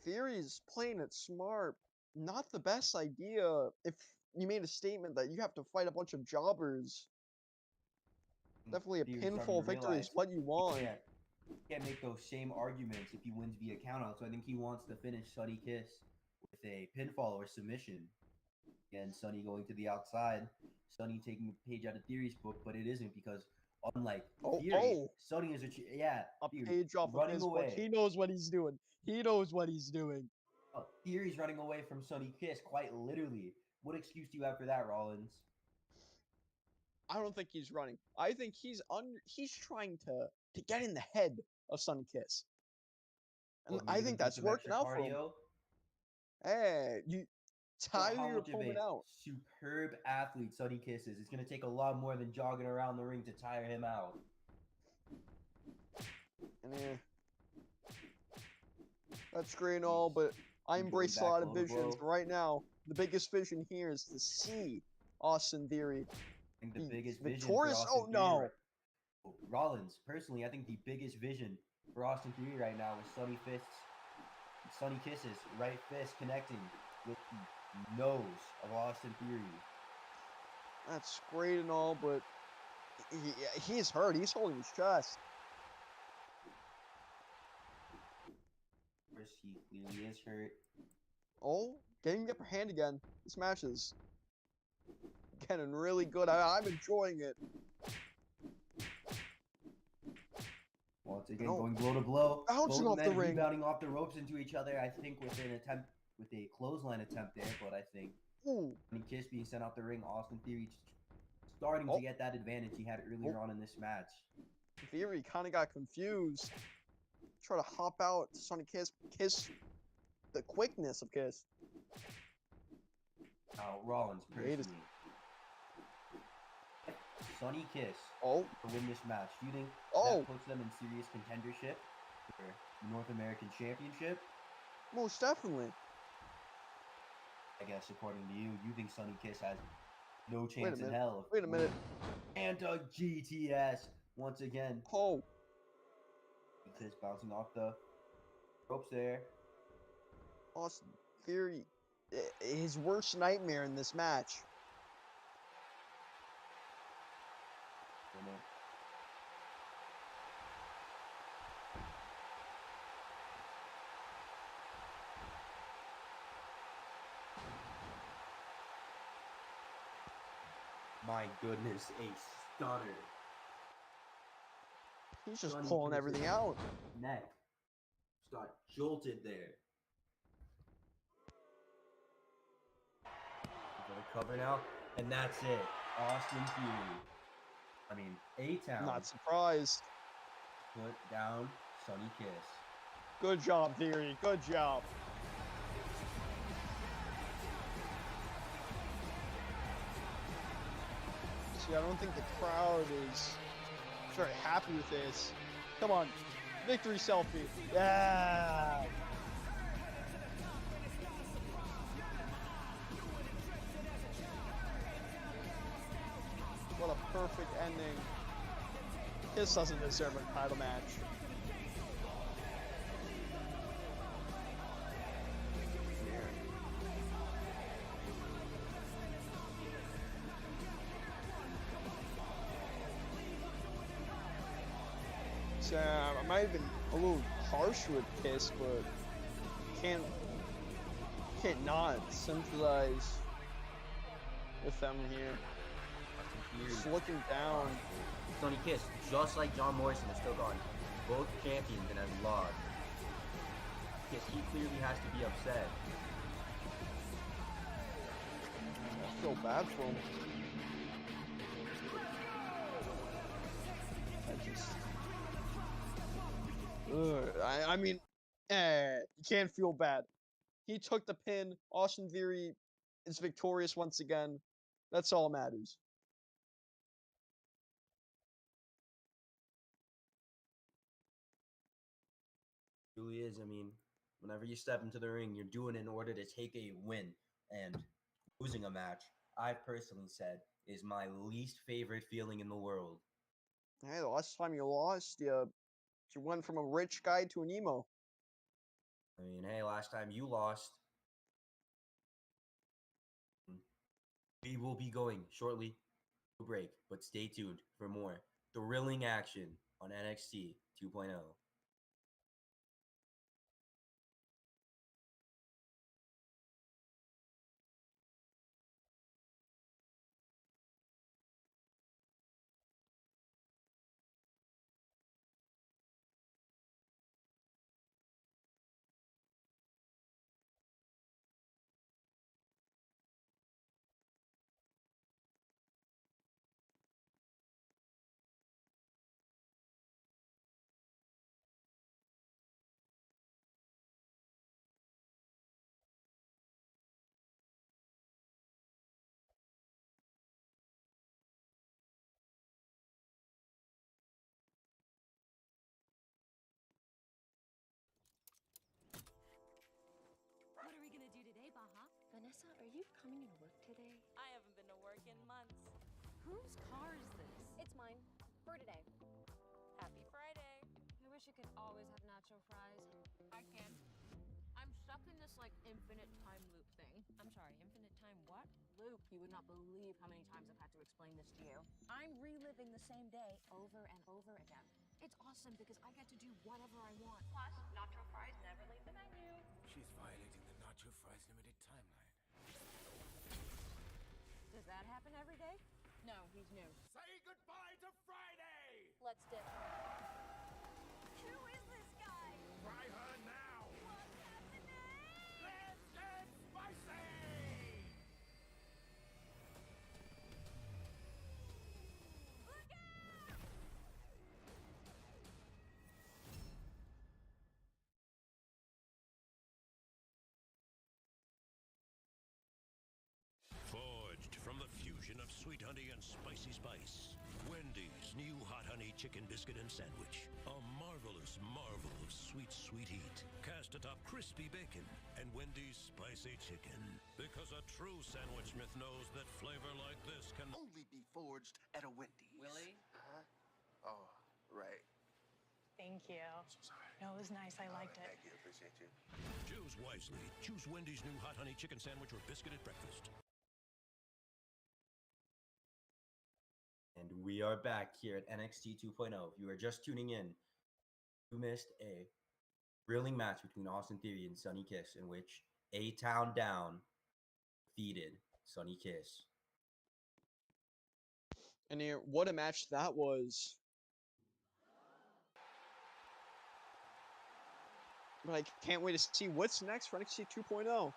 [SPEAKER 3] Theory's playing it smart. Not the best idea if you made a statement that you have to fight a bunch of jobbers. Definitely a
[SPEAKER 2] Theory's starting
[SPEAKER 3] pinfall
[SPEAKER 2] to
[SPEAKER 3] victory is
[SPEAKER 2] realize
[SPEAKER 3] what you want.
[SPEAKER 2] Can't make those same arguments if he wins via count out. So I think he wants to finish Sonny Kiss with a pinfall or submission. Again, Sonny going to the outside. Sonny taking a page out of Theory's book, but it isn't because unlike Theory, Sonny is
[SPEAKER 3] A
[SPEAKER 2] Theory,
[SPEAKER 3] page off of
[SPEAKER 2] running
[SPEAKER 3] his
[SPEAKER 2] away.
[SPEAKER 3] book. He knows what he's doing. He knows what he's doing.
[SPEAKER 2] Theory's running away from Sonny Kiss, quite literally. What excuse do you have for that, Rollins?
[SPEAKER 3] I don't think he's running. I think he's trying to get in the head of Sonny Kiss. And
[SPEAKER 2] Well,
[SPEAKER 3] I
[SPEAKER 2] maybe
[SPEAKER 3] think
[SPEAKER 2] do
[SPEAKER 3] that's
[SPEAKER 2] some
[SPEAKER 3] working
[SPEAKER 2] extra
[SPEAKER 3] out for him.
[SPEAKER 2] cardio?
[SPEAKER 3] Hey, you tire
[SPEAKER 2] How
[SPEAKER 3] your
[SPEAKER 2] much of
[SPEAKER 3] opponent
[SPEAKER 2] a
[SPEAKER 3] out.
[SPEAKER 2] superb athlete Sonny Kiss is. It's going to take a lot more than jogging around the ring to tire him out.
[SPEAKER 3] And that's great and all, but I
[SPEAKER 2] He's
[SPEAKER 3] embrace a
[SPEAKER 2] going
[SPEAKER 3] lot
[SPEAKER 2] back
[SPEAKER 3] of
[SPEAKER 2] low to
[SPEAKER 3] visions.
[SPEAKER 2] blow.
[SPEAKER 3] Right now, the biggest vision here is to see Austin Theory
[SPEAKER 2] I think the
[SPEAKER 3] be
[SPEAKER 2] biggest vision for
[SPEAKER 3] victorious.
[SPEAKER 2] Austin
[SPEAKER 3] Oh
[SPEAKER 2] Theory
[SPEAKER 3] no!
[SPEAKER 2] right- Rollins, personally, I think the biggest vision for Austin Theory right now is Sonny Kiss's right fist connecting with the nose of Austin Theory.
[SPEAKER 3] That's great and all, but he's hurt. He's holding his chest.
[SPEAKER 2] Of course, he clearly is hurt.
[SPEAKER 3] Oh, getting the upper hand again. This match is getting really good. I'm enjoying it.
[SPEAKER 2] Once again,
[SPEAKER 3] Oh.
[SPEAKER 2] going blow to blow.
[SPEAKER 3] Bouncing
[SPEAKER 2] Both
[SPEAKER 3] off the
[SPEAKER 2] men
[SPEAKER 3] ring.
[SPEAKER 2] rebounding off the ropes into each other. I think with a clothesline attempt there, but I think
[SPEAKER 3] Ooh.
[SPEAKER 2] Sonny Kiss being sent out the ring, Austin Theory starting
[SPEAKER 3] Oh.
[SPEAKER 2] to get that advantage he had earlier on in this match.
[SPEAKER 3] Theory kind of got confused. try to hop out to Sonny Kiss. Kiss, the quickness of Kiss.
[SPEAKER 2] Now, Rollins,
[SPEAKER 3] Wait a-
[SPEAKER 2] personally. Sonny Kiss
[SPEAKER 3] Oh,
[SPEAKER 2] to win this match. Do you think
[SPEAKER 3] Oh.
[SPEAKER 2] that puts them in serious contendership for the North American Championship?
[SPEAKER 3] most definitely.
[SPEAKER 2] I guess, according to you, you think Sonny Kiss has no
[SPEAKER 3] Wait a
[SPEAKER 2] chance in
[SPEAKER 3] minute.
[SPEAKER 2] hell. of
[SPEAKER 3] Wait a minute.
[SPEAKER 2] And a GTS once again.
[SPEAKER 3] Oh,
[SPEAKER 2] Kiss bouncing off the ropes there.
[SPEAKER 3] Austin Theory, his worst nightmare in this match.
[SPEAKER 2] You know, my goodness, a stunner.
[SPEAKER 3] He's just
[SPEAKER 2] Sonny
[SPEAKER 3] pulling
[SPEAKER 2] Kiss's
[SPEAKER 3] everything out.
[SPEAKER 2] Neck just got jolted there. For the cover now, and that's it. Austin Theory. I mean, A-Town
[SPEAKER 3] Not surprised.
[SPEAKER 2] put down Sonny Kiss.
[SPEAKER 3] Good job, Theory. Good job. See, I don't think the crowd is very happy with this. Come on. Victory selfie. Yeah. What a perfect ending. Kiss doesn't deserve a title match. So, I might have been a little harsh with Kiss, but can't not sympathize with them here. Just looking down.
[SPEAKER 2] Sonny Kiss, just like John Morrison, is still gone. Both champions and has lost. Kiss, he clearly has to be upset.
[SPEAKER 3] I feel bad for him. I just. I mean, you can't feel bad. He took the pin. Austin Theory is victorious once again. That's all that matters.
[SPEAKER 2] Really is. I mean, whenever you step into the ring, you're doing it in order to take a win. And losing a match, I personally said, is my least favorite feeling in the world.
[SPEAKER 3] Hey, the last time you lost, you went from a rich guy to an emo.
[SPEAKER 2] I mean, hey, last time you lost, we will be going shortly to break, but stay tuned for more thrilling action on NXT 2.0.
[SPEAKER 7] What are we gonna do today, Baha?
[SPEAKER 8] Vanessa, are you coming to work today?
[SPEAKER 7] I haven't been to work in months. Whose car is this?
[SPEAKER 8] It's mine. For today.
[SPEAKER 7] Happy Friday.
[SPEAKER 9] I wish you could always have nacho fries. I can. I'm stuck in this like infinite time loop thing.
[SPEAKER 7] I'm sorry, infinite time what?
[SPEAKER 9] Loop, you would not believe how many times I've had to explain this to you. I'm reliving the same day over and over again. It's awesome because I get to do whatever I want.
[SPEAKER 8] Plus, nacho fries never leave the menu.
[SPEAKER 6] She's violating the Nacho Fries limited timeline.
[SPEAKER 9] Does that happen every day? No, he's new.
[SPEAKER 6] Say goodbye to Friday!
[SPEAKER 8] Let's dip.
[SPEAKER 7] Who is this guy?
[SPEAKER 6] Try her now!
[SPEAKER 7] What's happening?
[SPEAKER 6] Let's get spicy!
[SPEAKER 7] Look out!
[SPEAKER 10] sweet honey and spicy spice. Wendy's new hot honey chicken biscuit and sandwich. A marvelous marvel of sweet, sweet heat. Cast atop crispy bacon and Wendy's spicy chicken. Because a true sandwich myth knows that flavor like this can
[SPEAKER 6] Only be forged at a Wendy's.
[SPEAKER 11] Willie?
[SPEAKER 6] Huh? Oh, right.
[SPEAKER 4] Thank you.
[SPEAKER 6] So sorry.
[SPEAKER 4] No, it was nice. I liked it.
[SPEAKER 6] Thank you. Appreciate you.
[SPEAKER 10] choose wisely. Choose Wendy's new hot honey chicken sandwich or biscuit at breakfast.
[SPEAKER 2] And we are back here at NXT 2.0. If you are just tuning in, you missed a thrilling match between Austin Theory and Sonny Kiss, in which A-Town Down defeated Sonny Kiss.
[SPEAKER 3] And here, what a match that was. But I can't wait to see what's next for NXT 2.0.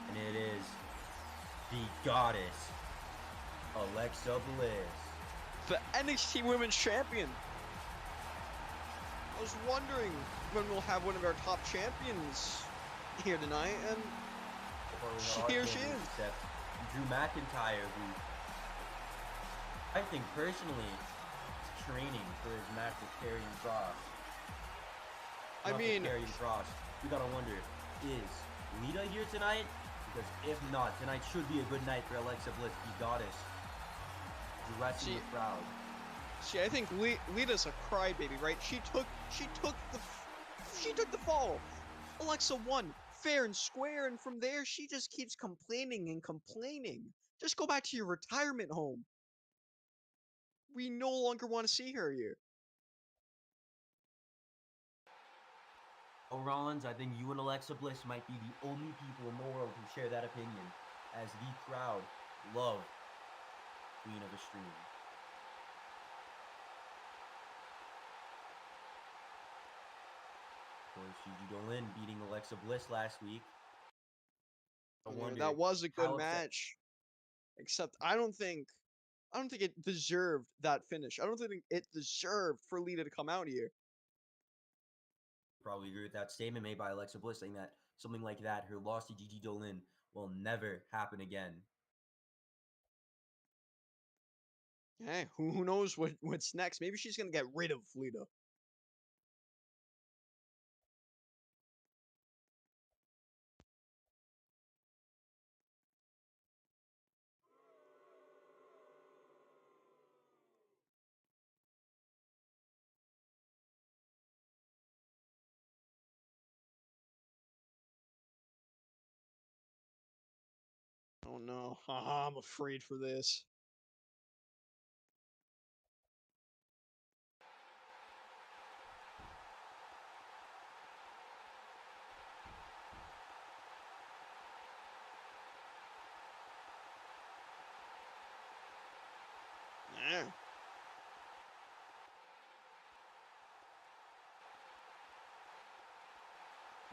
[SPEAKER 2] And it is the goddess, Alexa Bliss.
[SPEAKER 3] The NXT Women's Champion. I was wondering when we'll have one of our top champions here tonight, and here she is.
[SPEAKER 2] Except Drew McIntyre, who I think personally is training for his match with Karrion Kross.
[SPEAKER 3] I mean,
[SPEAKER 2] Karrion Kross. We gotta wonder, is Lita here tonight? Because if not, tonight should be a good night for Alexa Bliss, the goddess, dressing the crowd.
[SPEAKER 3] See, I think Lita's a crybaby, right? She took the fall. Alexa won fair and square, and from there she just keeps complaining and complaining. Just go back to your retirement home. We no longer want to see her here.
[SPEAKER 2] Oh, Rollins, I think you and Alexa Bliss might be the only people in the world who share that opinion, as the crowd love Queen of the Stream. Of course, Gigi Dolan beating Alexa Bliss last week.
[SPEAKER 3] That was a good match. Except I don't think it deserved that finish. I don't think it deserved for Lita to come out here.
[SPEAKER 2] Probably agree with that statement made by Alexa Bliss, saying that something like that, her loss to Gigi Dolan, will never happen again.
[SPEAKER 3] Hey, who knows what's next? Maybe she's gonna get rid of Lita. Oh no, I'm afraid for this. Yeah.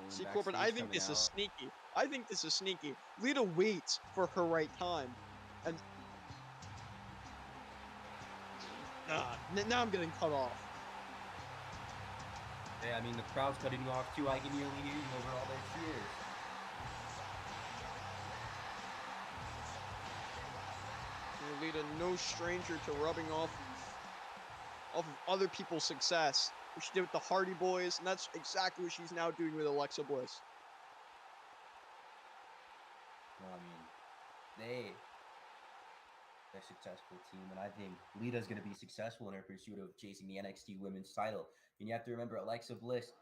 [SPEAKER 3] See, Corbin, I think this is sneaky. I think this is sneaky. Lita waits for her right time. And now I'm getting cut off.
[SPEAKER 2] Yeah, I mean, the crowd's cutting you off too. I can nearly hear you over all their cheers.
[SPEAKER 3] Lita, no stranger to rubbing off of other people's success. What she did with the Hardy Boys, and that's exactly what she's now doing with Alexa Bliss.
[SPEAKER 2] Well, I mean, they're a successful team, and I think Lita's going to be successful in her pursuit of chasing the NXT Women's title. And you have to remember, Alexa Bliss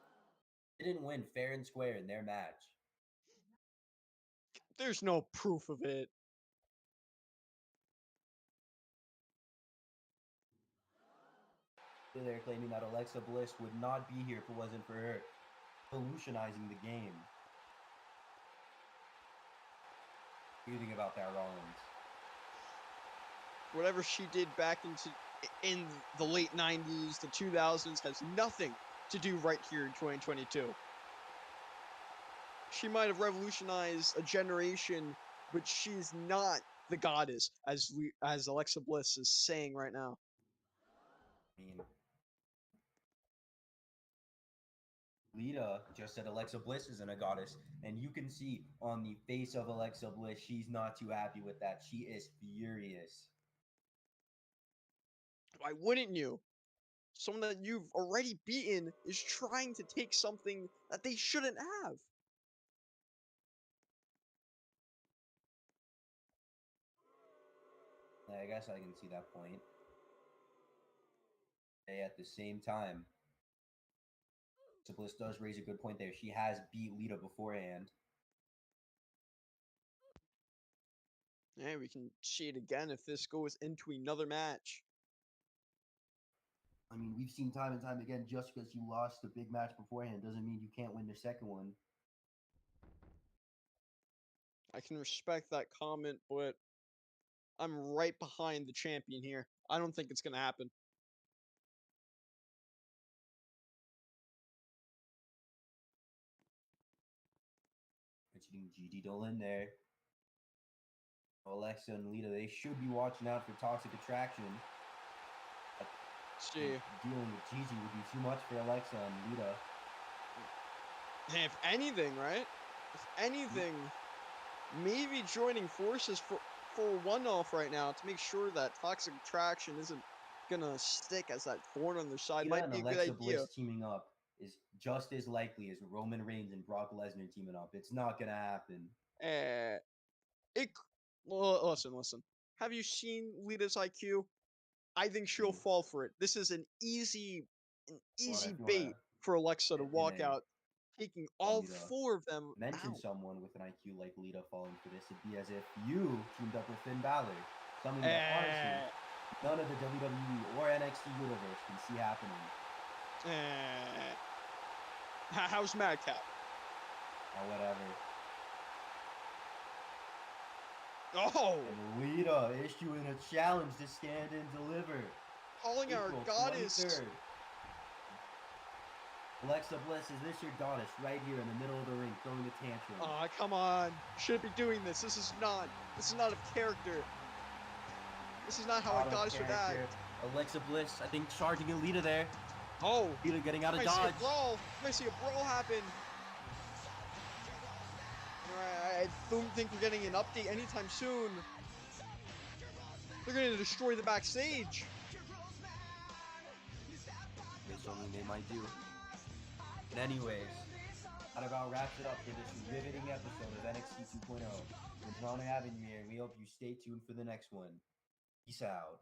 [SPEAKER 2] didn't win fair and square in their match.
[SPEAKER 3] There's no proof of it.
[SPEAKER 2] They're claiming that Alexa Bliss would not be here if it wasn't for her revolutionizing the game. What do you think about that, Rollins?
[SPEAKER 3] Whatever she did back in the late 90s, the 2000s, has nothing to do right here in 2022. She might have revolutionized a generation, but she's not the goddess, as Alexa Bliss is saying right now.
[SPEAKER 2] I mean, Lita just said Alexa Bliss isn't a goddess, and you can see on the face of Alexa Bliss, she's not too happy with that. She is furious.
[SPEAKER 3] Why wouldn't you? Someone that you've already beaten is trying to take something that they shouldn't have.
[SPEAKER 2] I guess I can see that point. Hey, at the same time, Alexa Bliss does raise a good point there. She has beat Lita beforehand.
[SPEAKER 3] Yeah, we can see it again if this goes into another match.
[SPEAKER 2] I mean, we've seen time and time again, just because you lost the big match beforehand doesn't mean you can't win the second one.
[SPEAKER 3] I can respect that comment, but I'm right behind the champion here. I don't think it's going to happen.
[SPEAKER 2] Mentioning Gigi Dolan there. Alexa and Lita, they should be watching out for toxic attraction.
[SPEAKER 3] See,
[SPEAKER 2] dealing with Gigi would be too much for Alexa and Lita.
[SPEAKER 3] if anything, right? If anything, maybe joining forces for a one-off right now to make sure that toxic attraction isn't gonna stick as that thorn on their side.
[SPEAKER 2] Lita
[SPEAKER 3] Might
[SPEAKER 2] and
[SPEAKER 3] be a
[SPEAKER 2] Alexa
[SPEAKER 3] good idea.
[SPEAKER 2] Bliss teaming up is just as likely as Roman Reigns and Brock Lesnar teaming up. It's not gonna happen.
[SPEAKER 3] Listen. Have you seen Lita's IQ? I think she'll
[SPEAKER 2] Ooh.
[SPEAKER 3] fall for it. This is an easy
[SPEAKER 2] Well, if you
[SPEAKER 3] bait
[SPEAKER 2] wanna
[SPEAKER 3] for Alexa to
[SPEAKER 2] in
[SPEAKER 3] walk
[SPEAKER 2] a
[SPEAKER 3] out, taking
[SPEAKER 2] want
[SPEAKER 3] all
[SPEAKER 2] me to
[SPEAKER 3] four of them
[SPEAKER 2] mention
[SPEAKER 3] out.
[SPEAKER 2] someone with an IQ like Lita falling for this, it'd be as if you teamed up with Finn Balor. Something that honestly none of the WWE or NXT universe can see happening.
[SPEAKER 3] How's Madcap?
[SPEAKER 2] Or whatever.
[SPEAKER 3] Oh!
[SPEAKER 2] And Lita issuing a challenge to stand and deliver.
[SPEAKER 3] Calling our
[SPEAKER 2] April
[SPEAKER 3] goddess.
[SPEAKER 2] 23rd. Alexa Bliss, is this your goddess right here in the middle of the ring throwing a tantrum?
[SPEAKER 3] Aw, come on. Shouldn't be doing this. This is not a character. This is not how a goddess should act.
[SPEAKER 2] Alexa Bliss, I think, charging at Lita there.
[SPEAKER 3] Oh!
[SPEAKER 2] Lita getting out of
[SPEAKER 3] Might
[SPEAKER 2] dodge.
[SPEAKER 3] see a brawl. Might see a brawl happen. I don't think we're getting an update anytime soon. They're gonna destroy the backstage.
[SPEAKER 2] It's something they might do. But anyways, that about wraps it up for this riveting episode of NXT 2.0. It's an honor having you here, and we hope you stay tuned for the next one. Peace out.